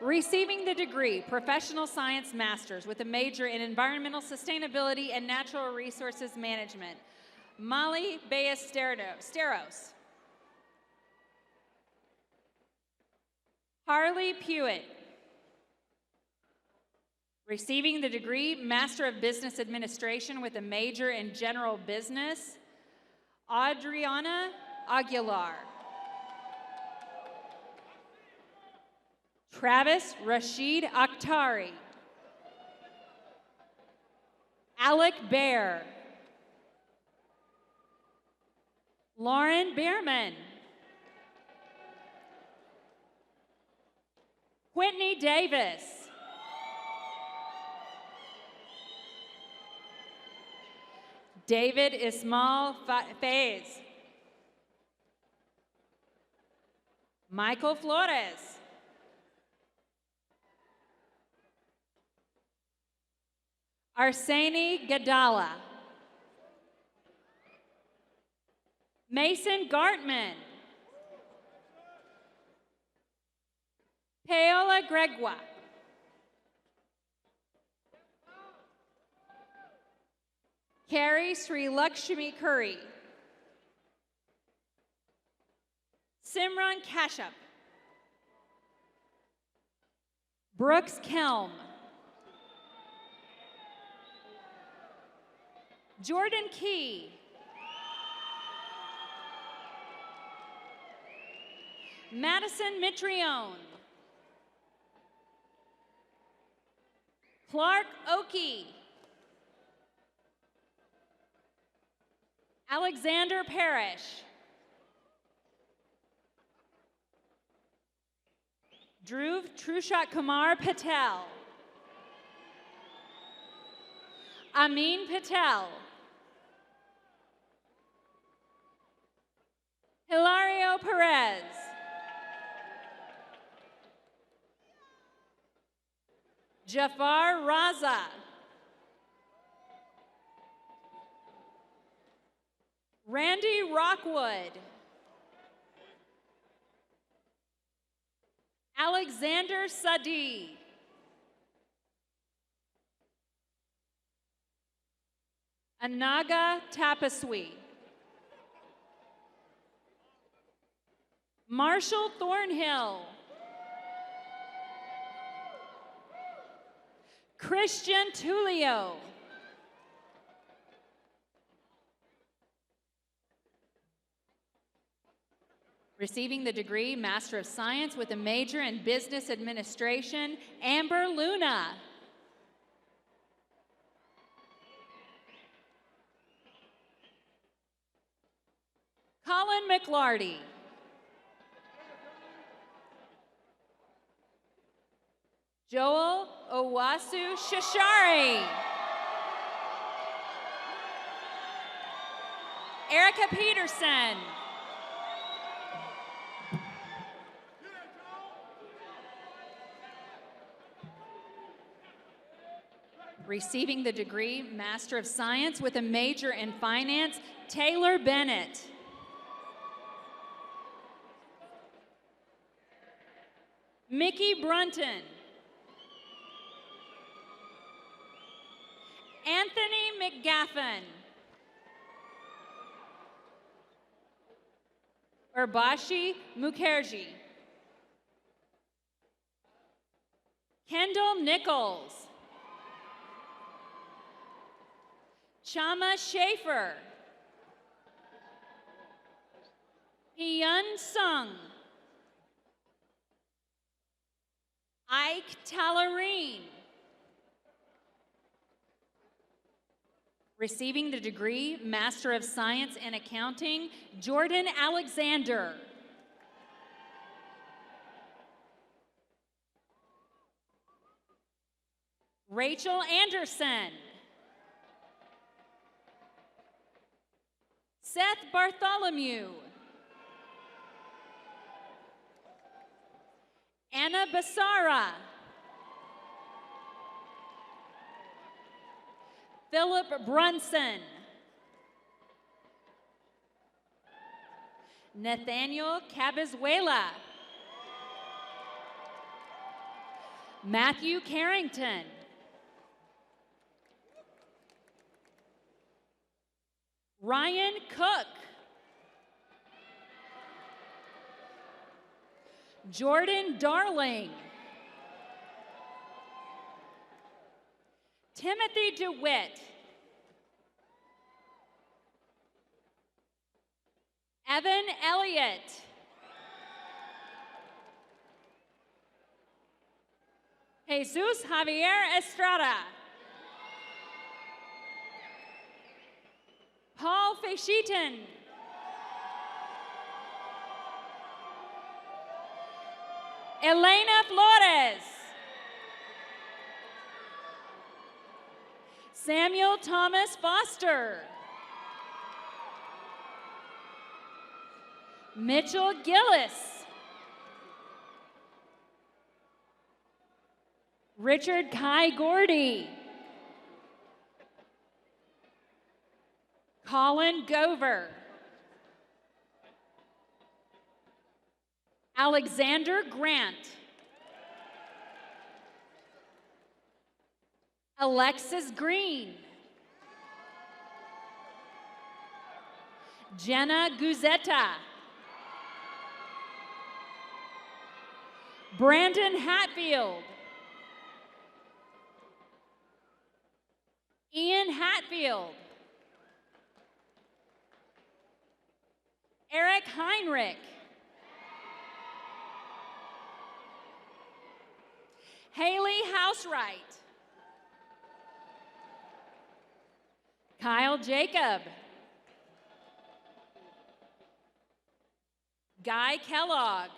Receiving the degree Professional Science Masters with a major in Environmental Sustainability and Natural Resources Management, Molly Ballesteros. Harley Pewitt. Receiving the degree Master of Business Administration with a major in General Business, Adriana Aguilar. Travis Rashid Akhtari. Alec Bear. Lauren Behrman. Whitney Davis. David Ismail Faiz. Michael Flores. Arseni Gadala. Mason Gartman. Paola Gregoire. Carrie Sri Lakshmi Curry. Simran Kashyap. Brooks Kelm. Jordan Key. Madison Mitrione. Clark Oakey. Alexander Parrish. Dhruv Trushat Kumar Patel. Amin Patel. Hilario Perez. Jafar Raza. Randy Rockwood. Alexander Sadi. Anaga Tapaswi. Marshall Thornhill. Christian Tulio. Receiving the degree Master of Science with a major in Business Administration, Amber Luna. Colin McLarty. Joel Owasu Shashari. Erica Peterson. Receiving the degree Master of Science with a major in Finance, Taylor Bennett. Mickey Brunton. Anthony McGaffin. Urbashi Mukherjee. Kendall Nichols. Chama Schaefer. Hyun Sung. Ike Tallarine. Receiving the degree Master of Science in Accounting, Jordan Alexander. Rachel Anderson. Seth Bartholomew. Anna Basara. Philip Brunson. Nathaniel Cabizuela. Matthew Carrington. Ryan Cook. Jordan Darling. Timothy DeWitt. Evan Elliott. Jesus Javier Estrada. Paul Feshitan. Elena Flores. Samuel Thomas Foster. Mitchell Gillis. Richard Kai Gordy. Colin Gover. Alexander Grant. Alexis Green. Jenna Guzetta. Brandon Hatfield. Ian Hatfield. Eric Heinrich. Haley Housewright. Kyle Jacob. Guy Kellogg.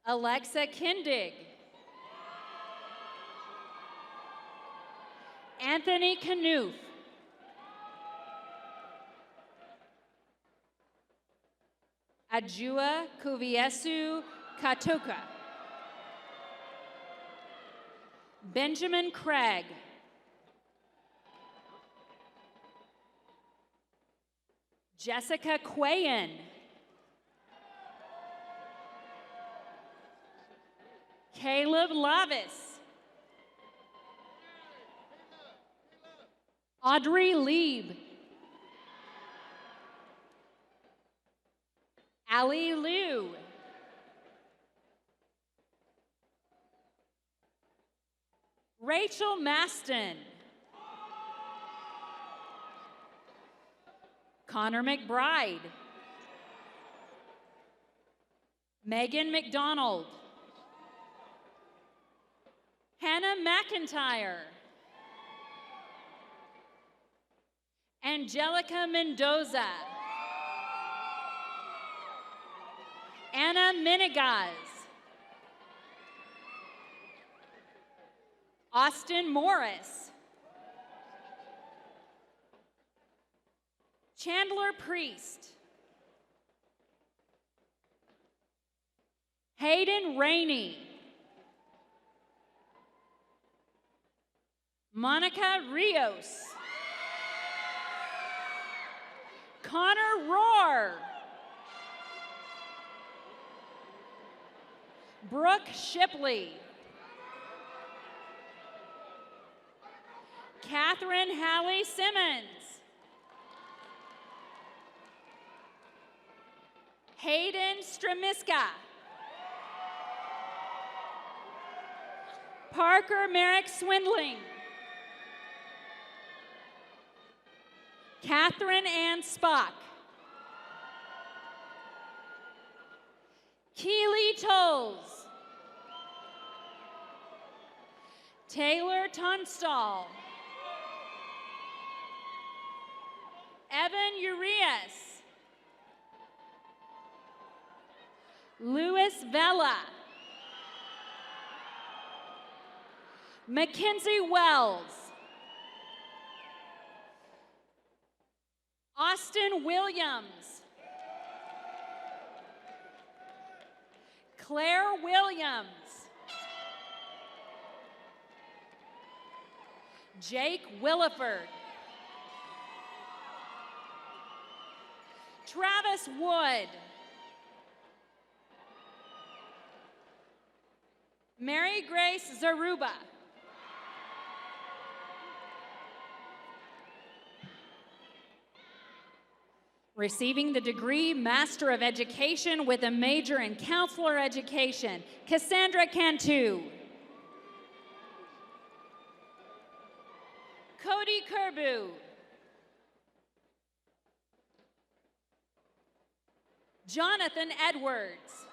Alexa Kindig. Anthony Knuth. Ajua Kuviesu Katoka. Benjamin Craig. Jessica Quayen. Caleb Lavis. Audrey Lieb. Ali Liu. Rachel Maston. Connor McBride. Megan McDonald. Hannah McIntyre. Angelica Mendoza. Anna Menegas. Austin Morris. Chandler Priest. Hayden Rainey. Monica Rios. Connor Rohr. Brooke Shipley. Catherine Hallie Simmons. Hayden Stramiska. Parker Merrick Swindling. Catherine Ann Spock. Keely Tolles. Taylor Tunstall. Evan Urias. Louis Vela. Mackenzie Wells. Austin Williams. Claire Williams. Jake Williford. Travis Wood. Mary Grace Zaruba. Receiving the degree Master of Education with a major in Counselor Education, Cassandra Cantu. Cody Kerbu. Jonathan Edwards.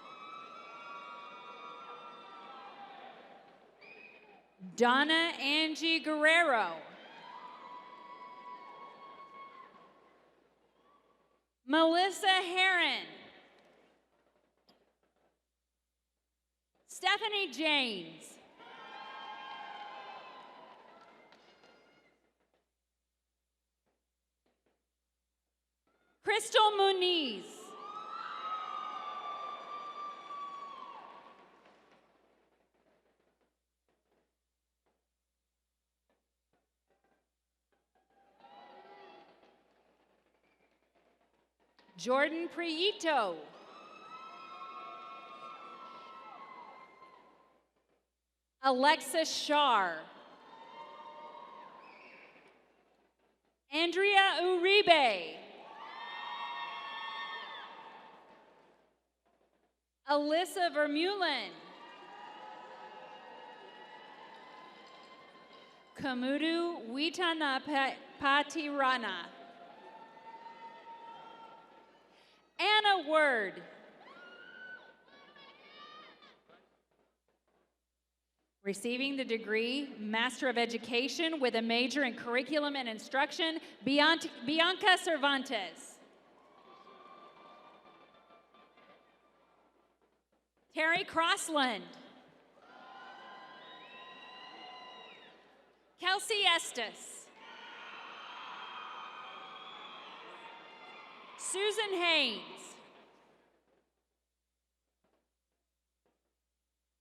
Donna Angie Guerrero. Melissa Herron. Stephanie James. Crystal Muniz. Jordan Prieto. Alexis Shar. Andrea Uribe. Alyssa Vermeulen. Kamudu Patirana. Anna Word. Receiving the degree Master of Education with a major in Curriculum and Instruction, Bianca Cervantes. Terry Crossland. Kelsey Estes. Susan Haynes.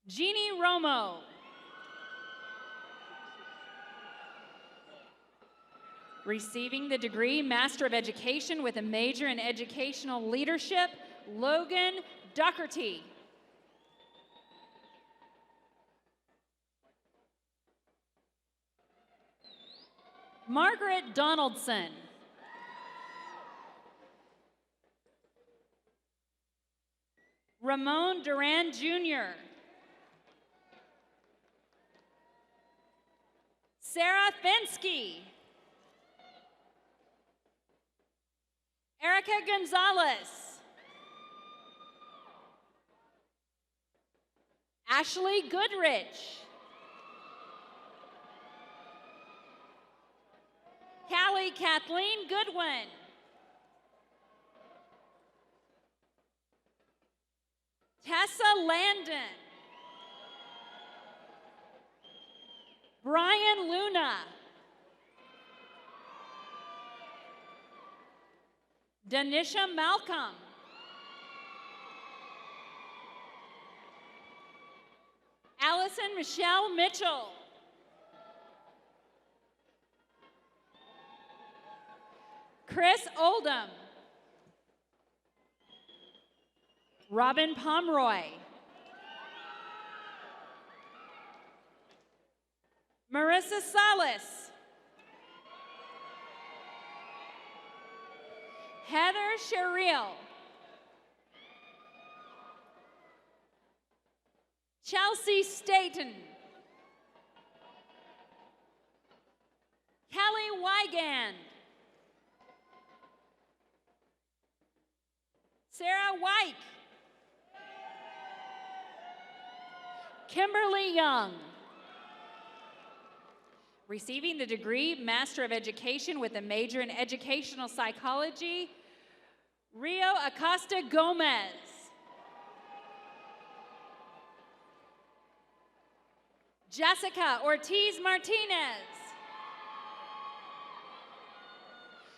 Jeannie Romo. Receiving the degree Master of Education with a major in Educational Leadership, Logan Doherty. Margaret Donaldson. Ramon Duran Jr. Sarah Fensky. Erica Gonzalez. Ashley Goodrich. Callie Kathleen Goodwin. Tessa Landon. Brian Luna. Danisha Malcolm. Allison Michelle Mitchell. Chris Oldham. Robin Pomeroy. Marissa Salas. Heather Sherrill. Chelsea Staten. Kelly Wygand. Sarah White. Kimberly Young. Receiving the degree Master of Education with a major in Educational Psychology, Rio Acosta Gomez. Jessica Ortiz Martinez.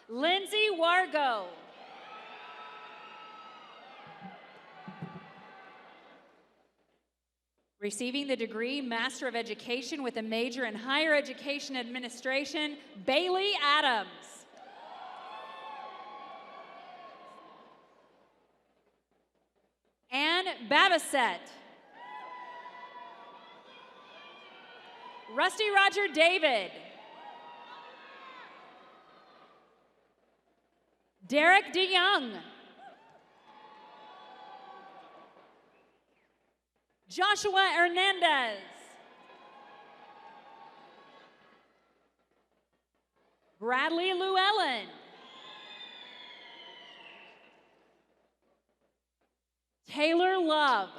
Lindsay Wargo. Receiving the degree Master of Education with a major in Higher Education Administration, Bailey Adams. Ann Babisette. Rusty Roger David. Derek DeYoung. Joshua Hernandez. Bradley Llewellyn. Taylor Love.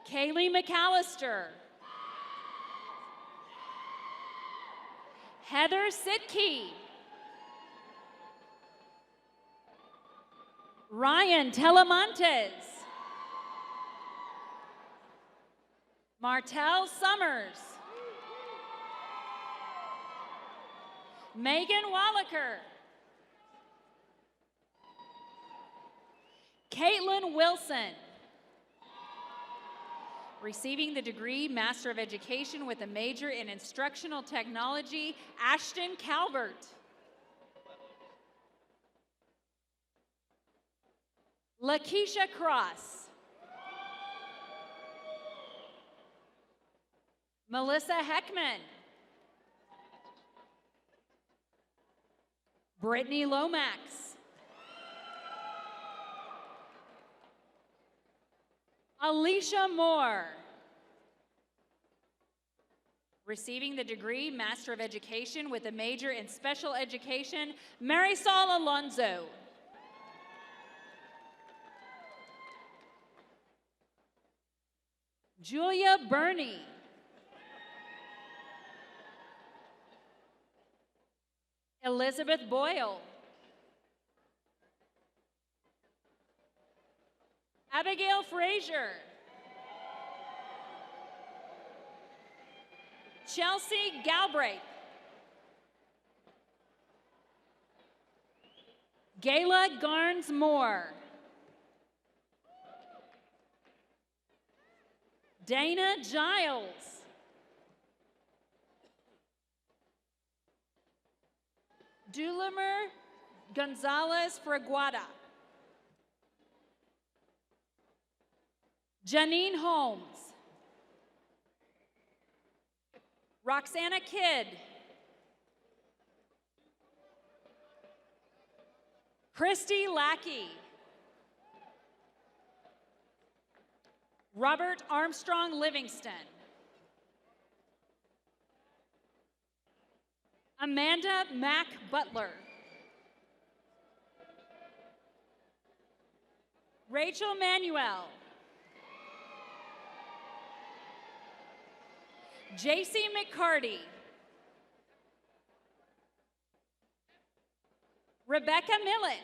Kaylee McAllister. Heather Sitke. Ryan Telemontes. Martell Summers. Megan Wallaker. Caitlin Wilson. Receiving the degree Master of Education with a major in Instructional Technology, Ashton Calvert. Lakeisha Cross. Melissa Heckman. Brittany Lomax. Alicia Moore. Receiving the degree Master of Education with a major in Special Education, Marisol Alonso. Julia Burney. Elizabeth Boyle. Abigail Frazier. Chelsea Galbraith. Gayla Garnes Moore. Dana Giles. Dulimer Gonzalez Fraguada. Janine Holmes. Roxana Kidd. Christy Lackey. Robert Armstrong Livingston. Amanda Mack Butler. Rachel Manuel. JC McCarty. Rebecca Millen.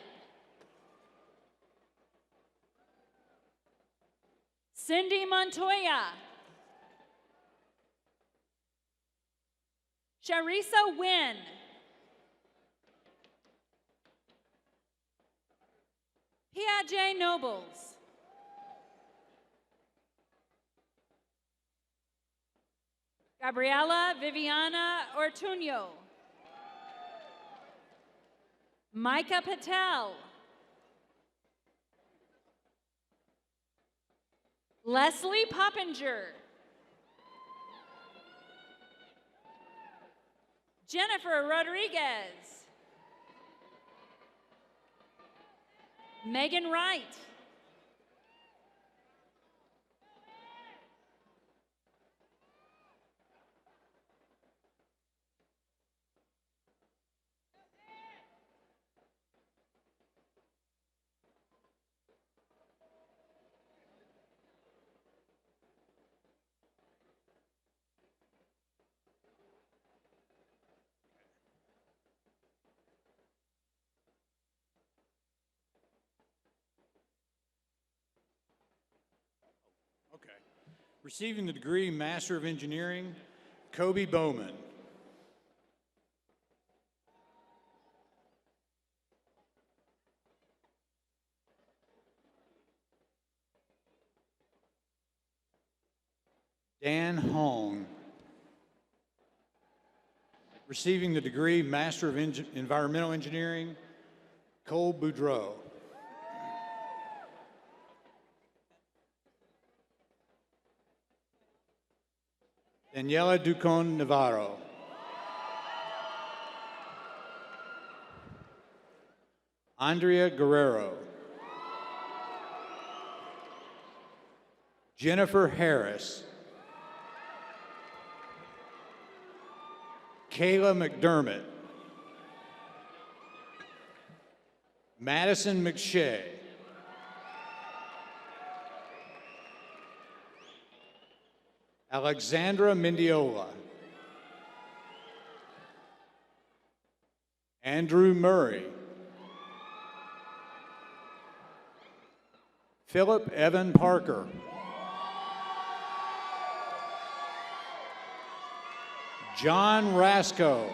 Cindy Montoya. Charissa Wynn. Piaget Nobles. Gabriela Viviana Ortuño. Micah Patel. Leslie Poppinger. Jennifer Rodriguez. Megan Wright. Okay. Receiving the degree Master of Engineering, Kobe Bowman. Dan Hong. Receiving the degree Master of Environmental Engineering, Cole Boudreau. Daniela Ducon Navarro. Andrea Guerrero. Jennifer Harris. Kayla McDermott. Madison McShay. Alexandra Mendiola. Andrew Murray. Philip Evan Parker. John Rasco.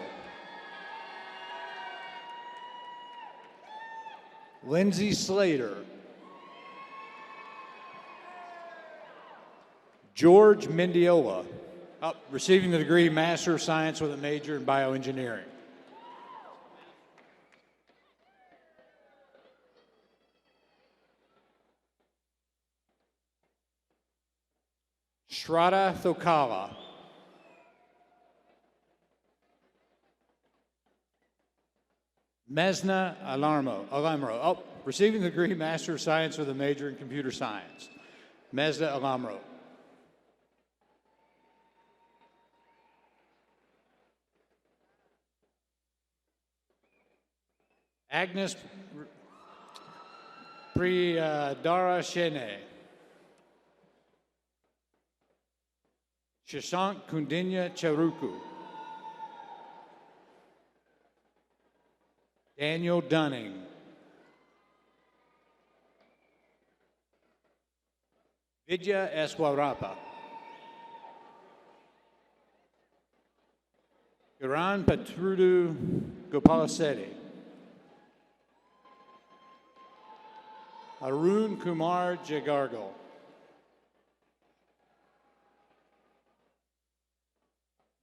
Lindsay Slater. George Mendiola, receiving the degree Master of Science with a major in Bioengineering. Shraddha Thokala. Mesna Alamro, receiving the degree Master of Science with a major in Computer Science. Mesna Alamro. Agnes Priyadara Shene. Shashank Kundinya Charuku. Daniel Dunning. Vidya Eswarapa. Garan Patrudu Gopalasetti. Arun Kumar Jagargal.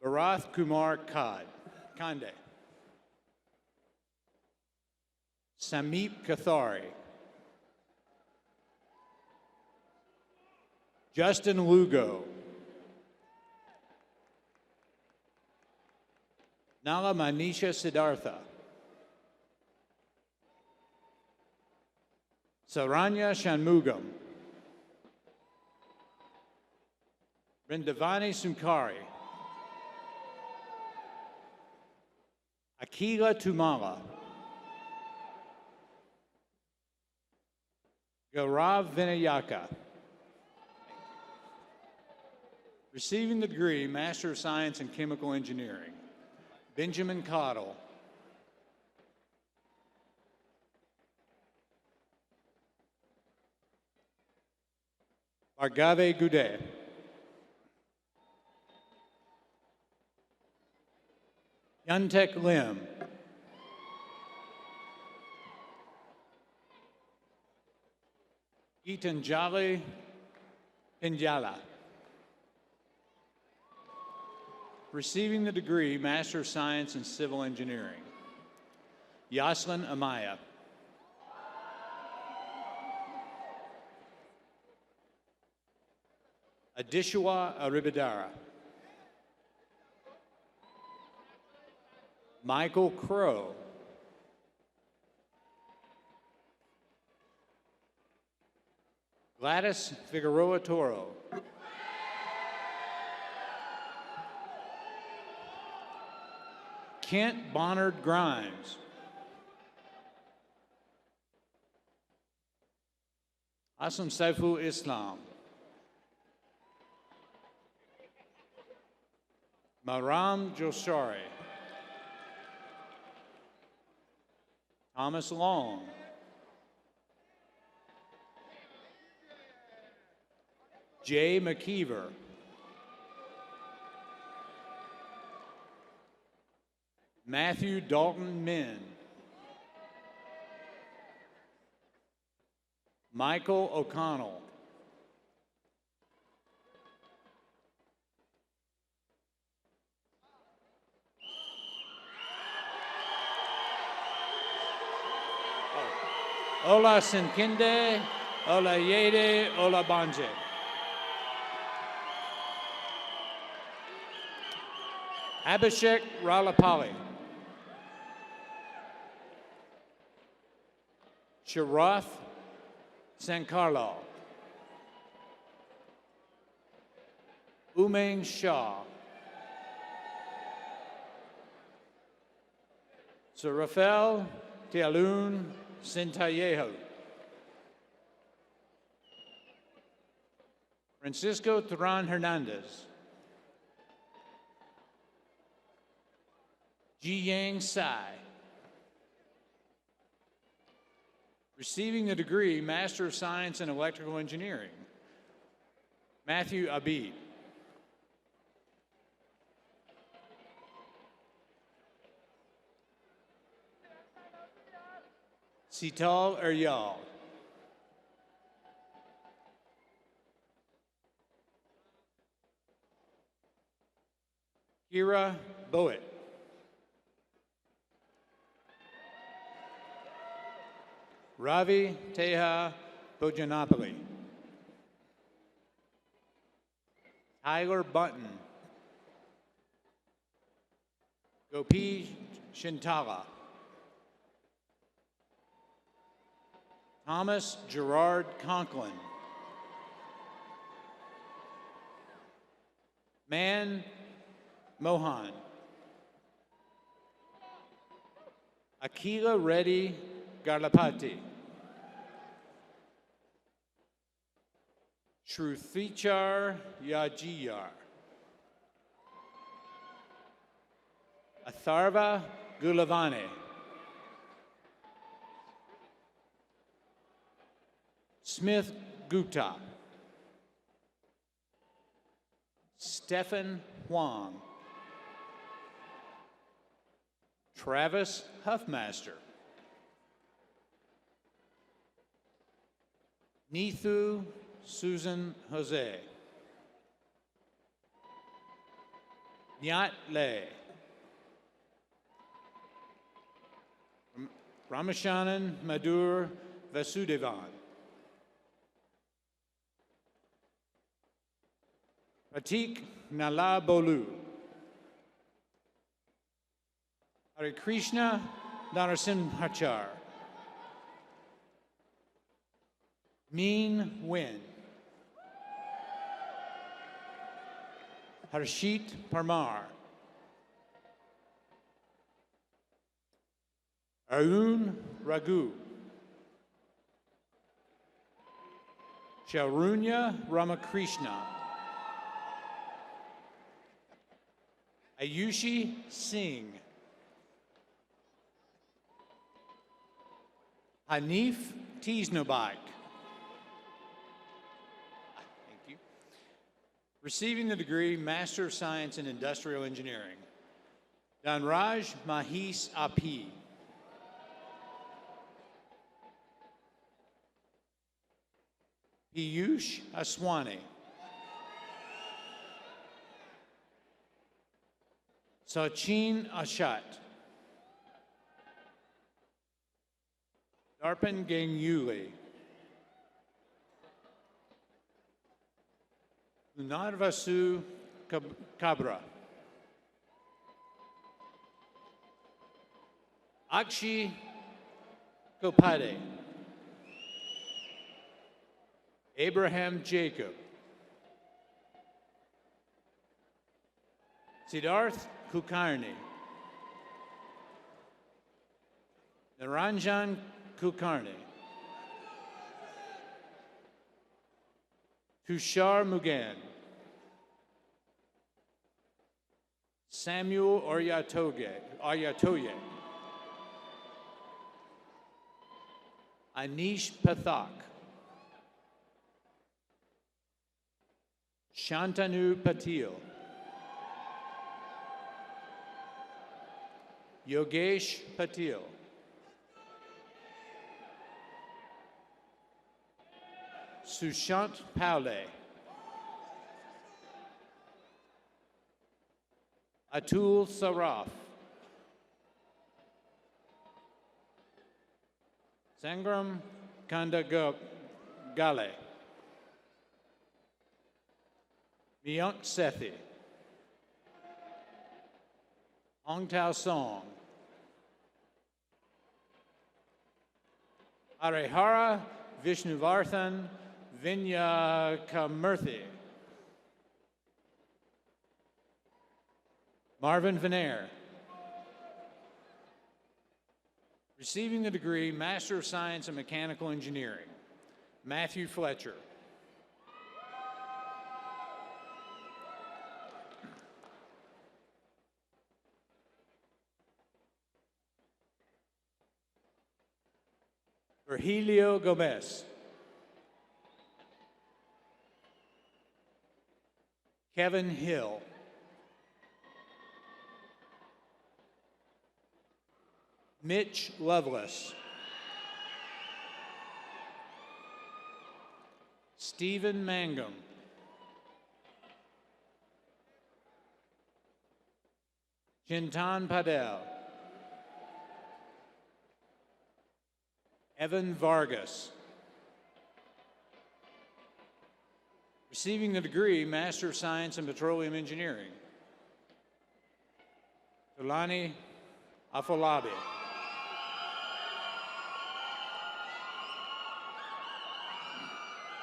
Bharath Kumar Kande. Sameep Kathari. Justin Lugo. Nala Manisha Siddhartha. Saranya Shanmugam. Rindavani Sunkari. Akila Tumala. Gaurav Vinayaka. Receiving the degree Master of Science in Chemical Engineering. Benjamin Cottle. Bhargave Goudet. Yuntek Lim. Gitanjali Pinjala. Receiving the degree Master of Science in Civil Engineering. Yaslin Amaya. Adishwa Aribidara. Michael Crow. Gladys Figueroa Toro. Kent Bonnard Grimes. Aslam Saiful Islam. Maram Joshari. Thomas Long. Jay McKeever. Matthew Dalton Min. Michael O'Connell. Ola Sinkinde, Ola Yede, Ola Banje. Abhishek Ralapali. Sharath Sankarlal. Umang Shah. Sir Rafael Tialun Centellejo. Francisco Turan Hernandez. Ji Yang Sai. Receiving the degree Master of Science in Electrical Engineering, Matthew Abid. Sital Eryal. Kira Boet. Ravi Teja Bojanapali. Tyler Button. Gopi Shintala. Thomas Gerard Conklin. Man Mohan. Akila Reddy Garlapati. Shruthichar Yajiyar. Atharva Gulavane. Smith Gupta. Stephen Huang. Travis Huffmaster. Nithu Susan Jose. Nyat Le. Ramashanan Madhur Vasudevan. Pratik Nala Bolu. Hare Krishna Narasimhachar. Mean Win. Harshit Parmar. Arun Raghu. Sharunya Ramakrishna. Ayushi Singh. Hanif Teesnobike. Thank you. Receiving the degree Master of Science in Industrial Engineering, Dhanraj Mahis Api. Piyush Aswani. Sachin Ashat. Darpan Gangyuli. Lunarvasu Kabra. Akshi Kopade. Abraham Jacob. Siddharth Kulkarni. Naranjan Kulkarni. Tushar Mugan. Samuel Aryatoye. Anish Pathak. Shantanu Patil. Yogesh Patil. Sushant Paule. Atul Saraf. Sangram Kandagale. Miyank Sethi. Ong Tao Song. Arihara Vishnuvarthan Vinyakamurthy. Marvin Venair. Receiving the degree Master of Science in Mechanical Engineering, Matthew Fletcher. Virgilio Gomez. Kevin Hill. Mitch Lovelace. Stephen Mangum. Chintan Padel. Evan Vargas. Receiving the degree Master of Science in Petroleum Engineering, Tulani Afolabi.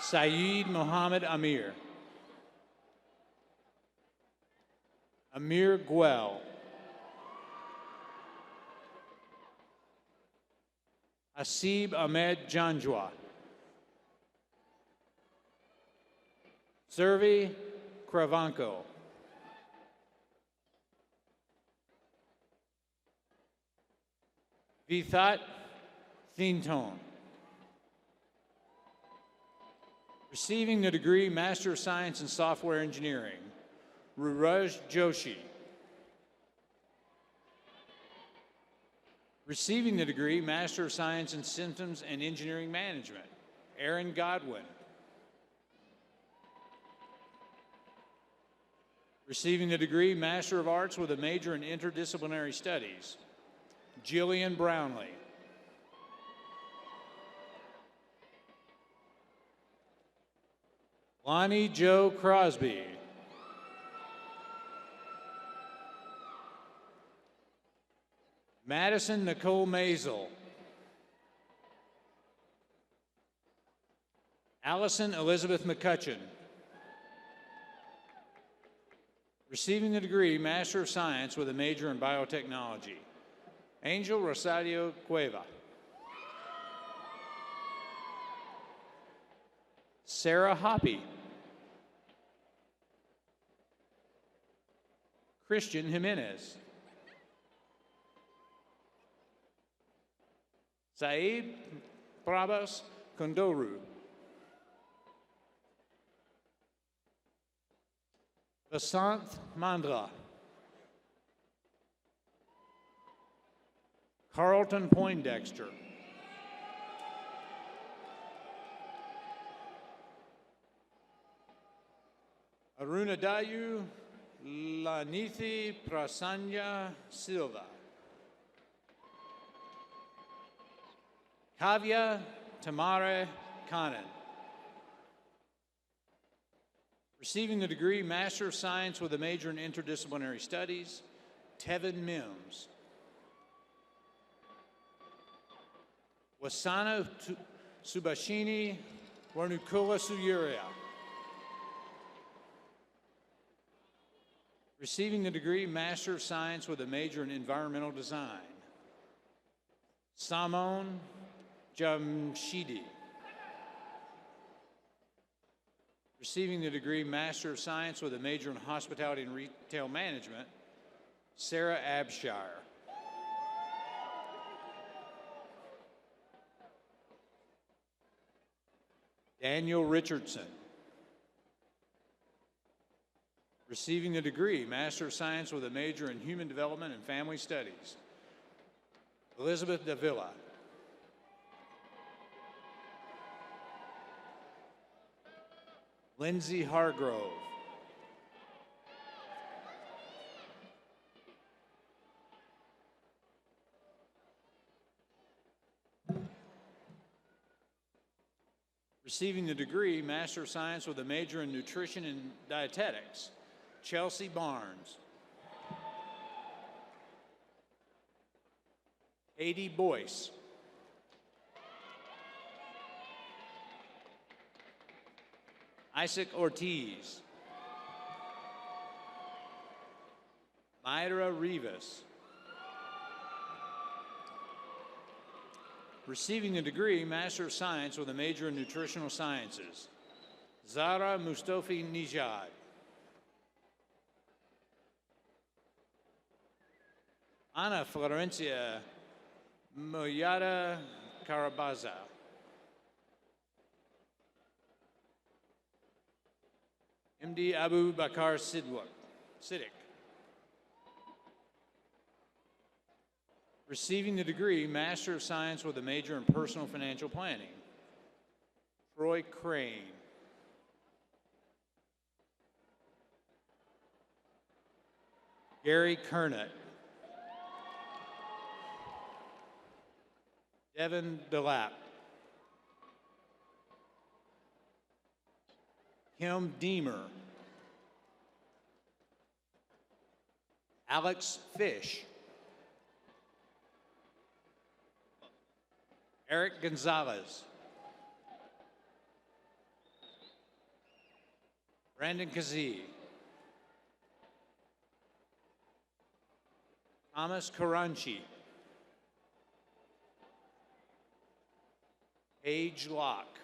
Saeed Mohammed Amir. Amir Guel. Asib Ahmed Janjwa. Servi Kravanko. Vithat Thinton. Receiving the degree Master of Science in Software Engineering, Ruraj Joshi. Receiving the degree Master of Science in Systems and Engineering Management, Aaron Godwin. Receiving the degree Master of Arts with a major in Interdisciplinary Studies, Jillian Brownlee. Lonnie Joe Crosby. Madison Nicole Maisel. Allison Elizabeth McCutcheon. Receiving the degree Master of Science with a major in Biotechnology, Angel Rosario Cueva. Sarah Hoppy. Christian Jimenez. Saeed Prabhas Kondoru. Vasant Mandra. Carlton Poindexter. Arunadayu Lanithi Prasanya Silva. Kavya Tamare Kanan. Receiving the degree Master of Science with a major in Interdisciplinary Studies, Tevin Mims. Wasana Subashini Warnukula Suyuria. Receiving the degree Master of Science with a major in Environmental Design, Samon Jamshidi. Receiving the degree Master of Science with a major in Hospitality and Retail Management, Sarah Abshire. Daniel Richardson. Receiving the degree Master of Science with a major in Human Development and Family Studies, Elizabeth Davila. Lindsay Hargrove. Receiving the degree Master of Science with a major in Nutrition and Dietetics, Chelsea Barnes. Katie Boyce. Isaac Ortiz. Mayra Rivas. Receiving a degree, Master of Science with a major in Nutritional Sciences, Zara Mustafi Nijad. Ana Florencia Moyada Carabaza. MD Abu Bakar Siddiq. Receiving the degree, Master of Science with a major in Personal Financial Planning, Troy Crane. Gary Kernett. Devin Delap. Kim Deemer. Alex Fish. Eric Gonzalez. Brandon Kazee. Thomas Karanchi. Paige Locke.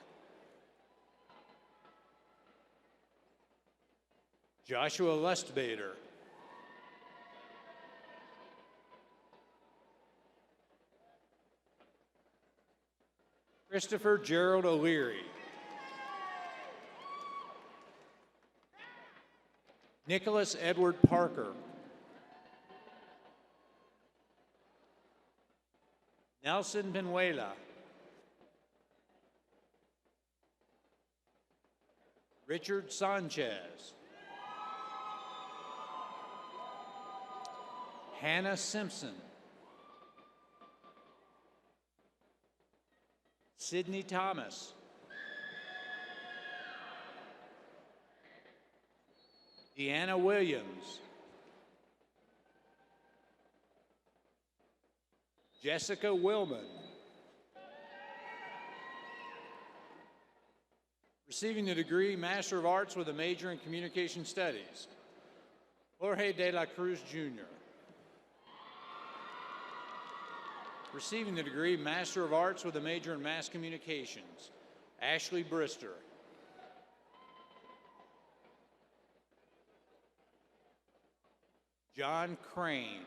Joshua Lustbader. Christopher Gerald O'Leary. Nicholas Edward Parker. Nelson Benuela. Richard Sanchez. Hannah Simpson. Sydney Thomas. Deanna Williams. Jessica Willman. Receiving the degree Master of Arts with a major in Communication Studies, Jorge de la Cruz Jr. Receiving the degree Master of Arts with a major in Mass Communications, Ashley Brister. John Crane.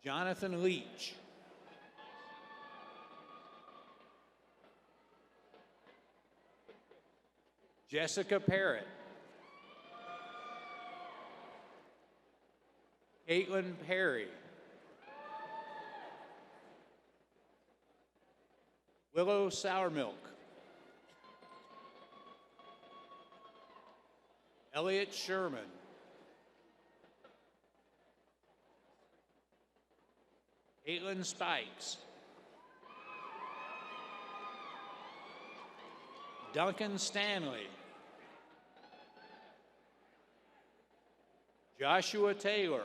Jonathan Leach. Jessica Parrott. Caitlin Perry. Willow Sourmilk. Elliot Sherman. Caitlin Spikes. Duncan Stanley. Joshua Taylor.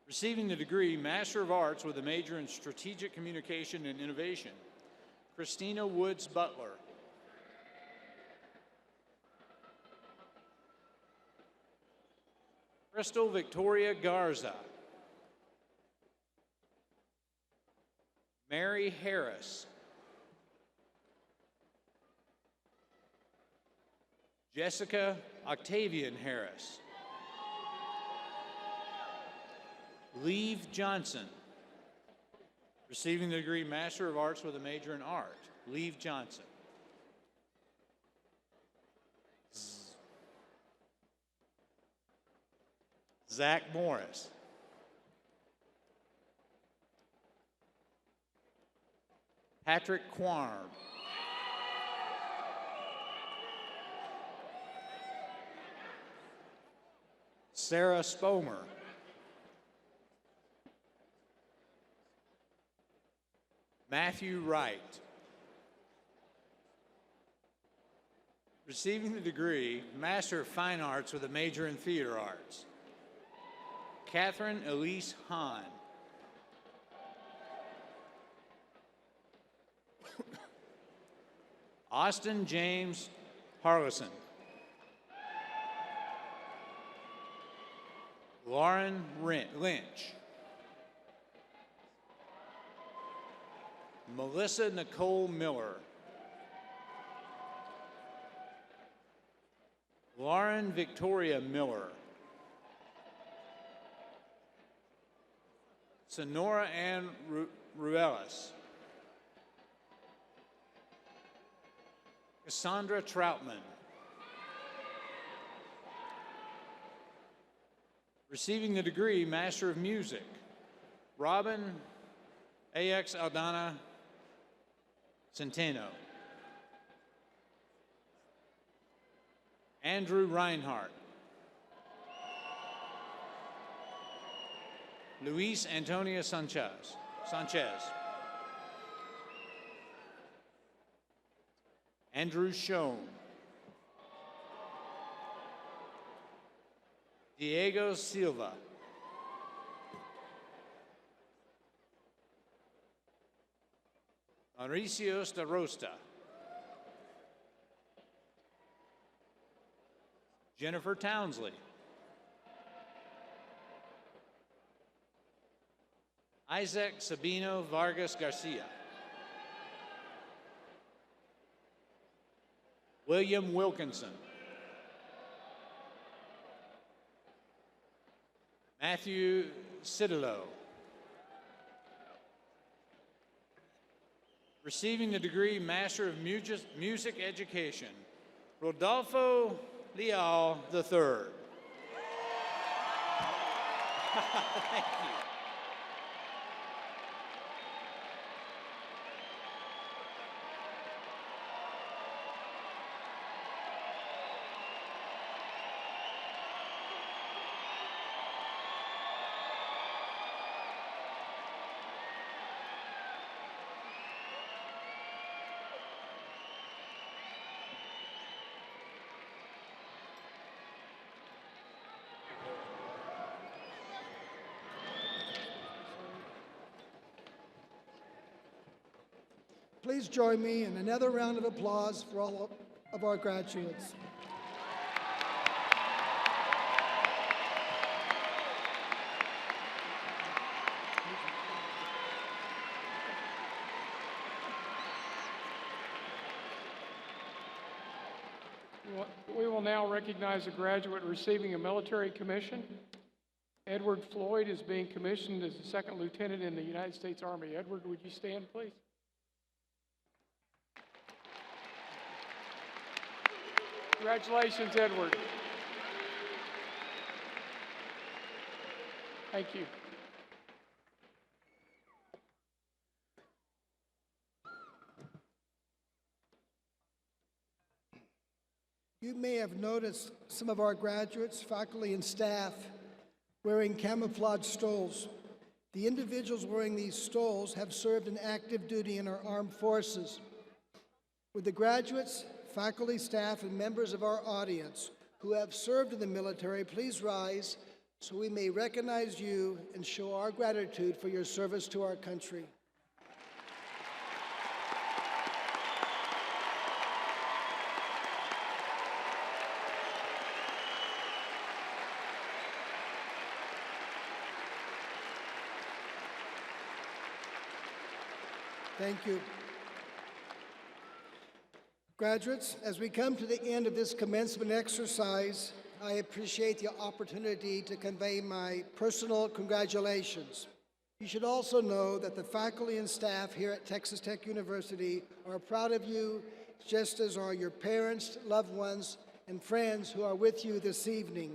Receiving the degree Master of Arts with a major in Strategic Communication and Innovation, Christina Woods Butler. Crystal Victoria Garza. Mary Harris. Jessica Octavian Harris. Leave Johnson. Receiving the degree Master of Arts with a major in Art, Leave Johnson. Zach Morris. Patrick Quarm. Sarah Spomer. Matthew Wright. Receiving the degree Master of Fine Arts with a major in Theater Arts, Catherine Elise Hahn. Austin James Harlison. Lauren Lynch. Melissa Nicole Miller. Lauren Victoria Miller. Sonora Ann Ruelas. Cassandra Troutman. Receiving the degree Master of Music, Robin A.X. Aldana Centeno. Andrew Reinhardt. Luis Antonio Sanchez. Andrew Schoen. Diego Silva. Mauricio Starosta. Jennifer Townsley. Isaac Sabino Vargas Garcia. William Wilkinson. Matthew Citalo. Receiving the degree Master of Music Education, Rodolfo Leal III. Thank you. Please join me in another round of applause for all of our graduates. We will now recognize a graduate receiving a military commission. Edward Floyd is being commissioned as a second lieutenant in the United States Army. Edward, would you stand, please? Congratulations, Edward. Thank you. You may have noticed some of our graduates, faculty, and staff wearing camouflage stoles. The individuals wearing these stoles have served in active duty in our armed forces. Would the graduates, faculty, staff, and members of our audience who have served in the military please rise so we may recognize you and show our gratitude for your service to our country. Thank you. Graduates, as we come to the end of this commencement exercise, I appreciate the opportunity to convey my personal congratulations. You should also know that the faculty and staff here at Texas Tech University are proud of you, just as are your parents, loved ones, and friends who are with you this evening.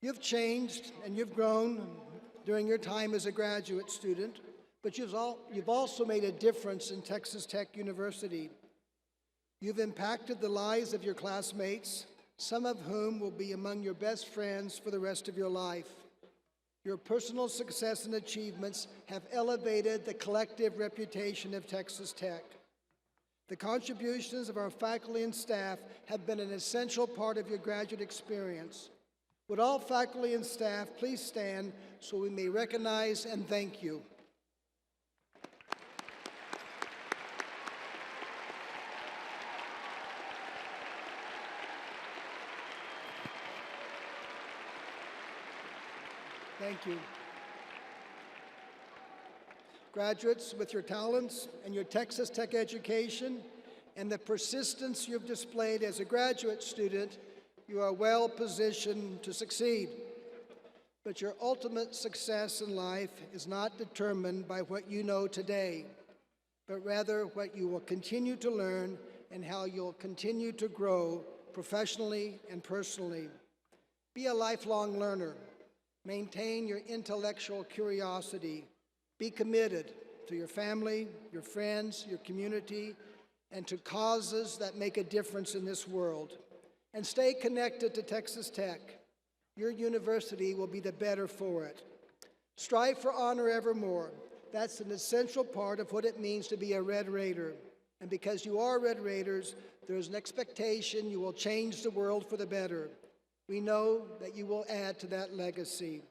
You've changed and you've grown during your time as a graduate student, but you've also made a difference in Texas Tech University. You've impacted the lives of your classmates, some of whom will be among your best friends for the rest of your life. Your personal success and achievements have elevated the collective reputation of Texas Tech. The contributions of our faculty and staff have been an essential part of your graduate experience. Would all faculty and staff please stand so we may recognize and thank you. Thank you. Graduates, with your talents and your Texas Tech education and the persistence you've displayed as a graduate student, you are well positioned to succeed. But your ultimate success in life is not determined by what you know today, but rather what you will continue to learn and how you'll continue to grow professionally and personally. Be a lifelong learner. Maintain your intellectual curiosity. Be committed to your family, your friends, your community, and to causes that make a difference in this world. And stay connected to Texas Tech. Your university will be the better for it. Strive for honor evermore. That's an essential part of what it means to be a Red Raider. And because you are Red Raiders, there's an expectation you will change the world for the better. We know that you will add to that legacy.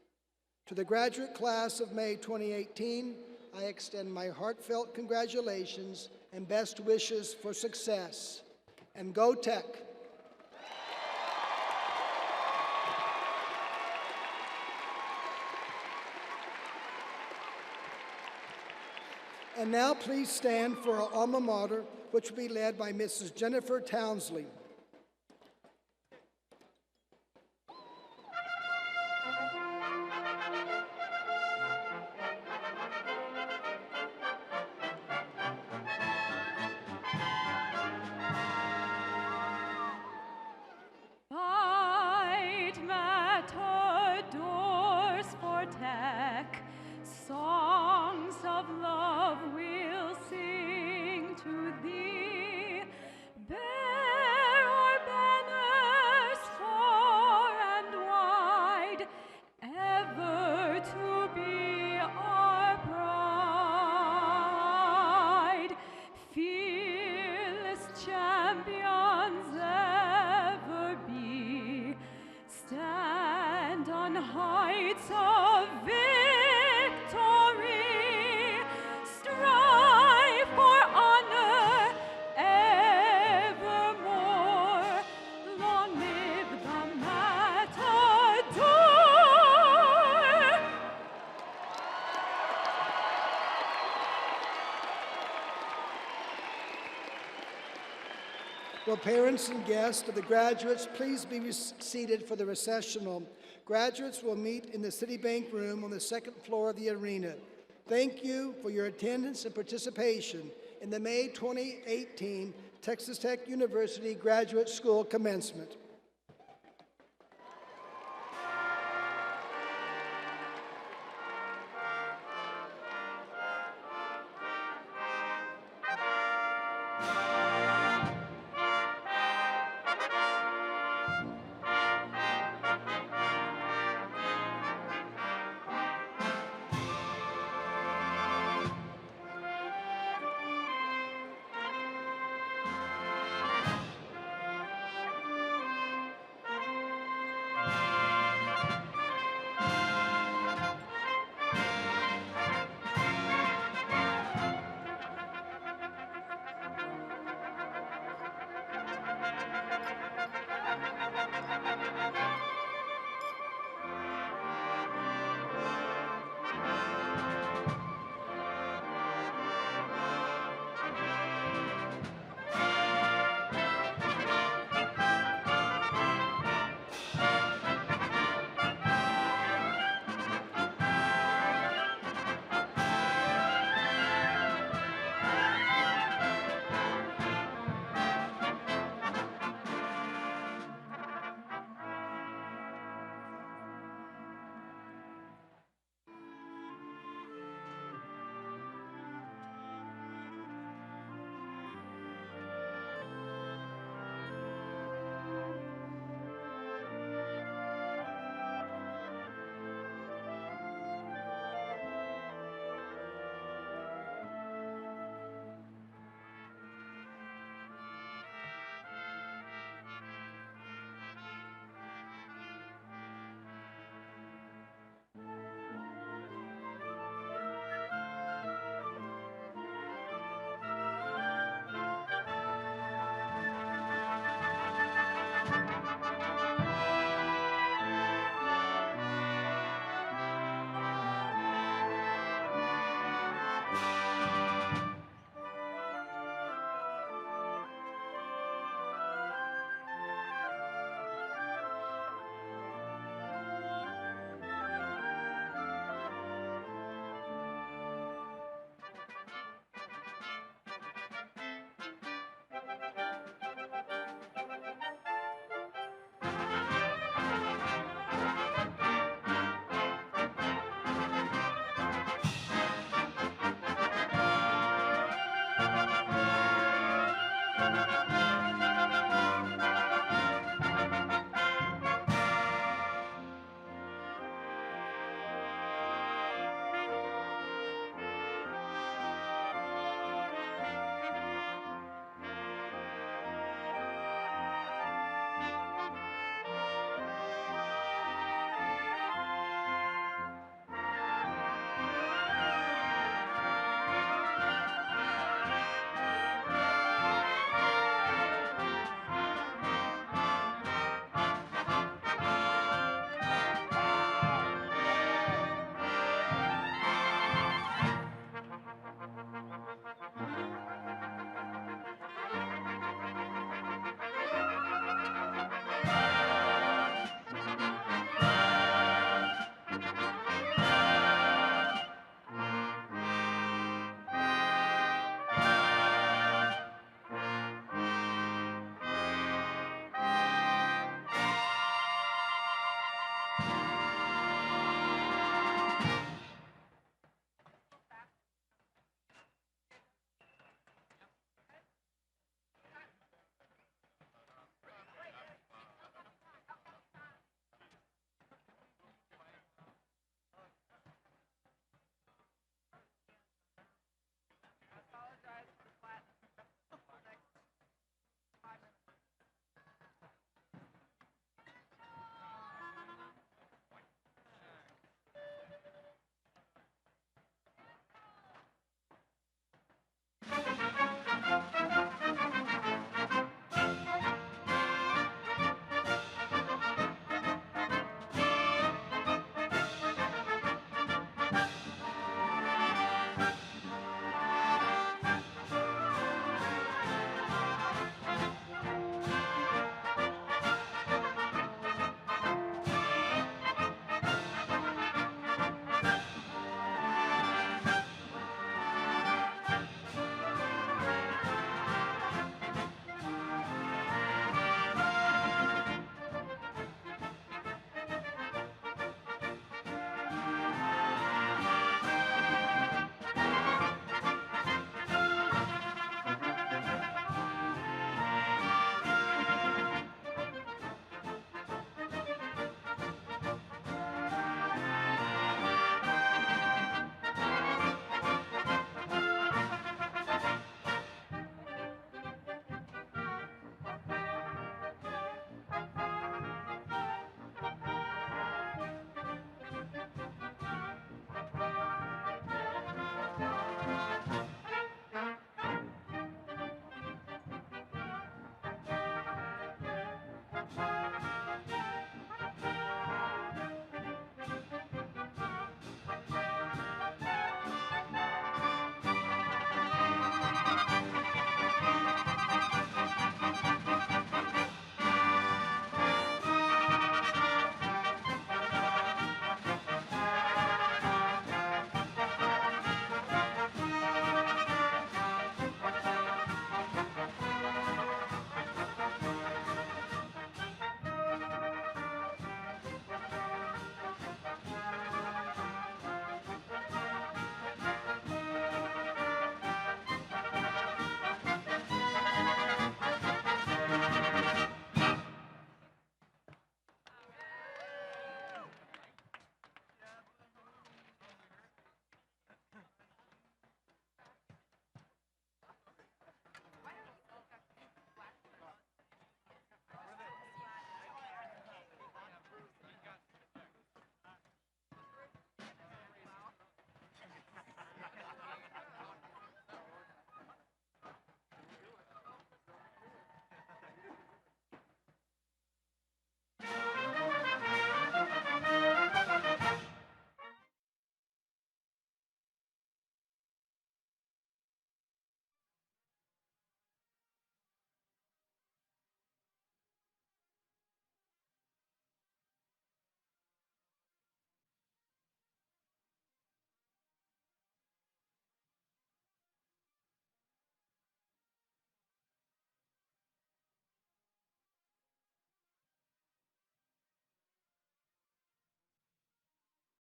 To the graduate class of May 2018, I extend my heartfelt congratulations and best wishes for success. And go Tech! And now please stand for our alma mater, which will be led by Mrs. Jennifer Townsley. Bright matadors for Tech, songs of love we'll sing to thee. Bear our banners far and wide, ever to be our pride. Fearless champions ever be, stand on heights of victory, strive for honor evermore. Long live the matador! Will parents and guests of the graduates please be seated for the recessional? Graduates will meet in the Citibank room on the second floor of the arena. Thank you for your attendance and participation in the May 2018 Texas Tech University Graduate School Commencement.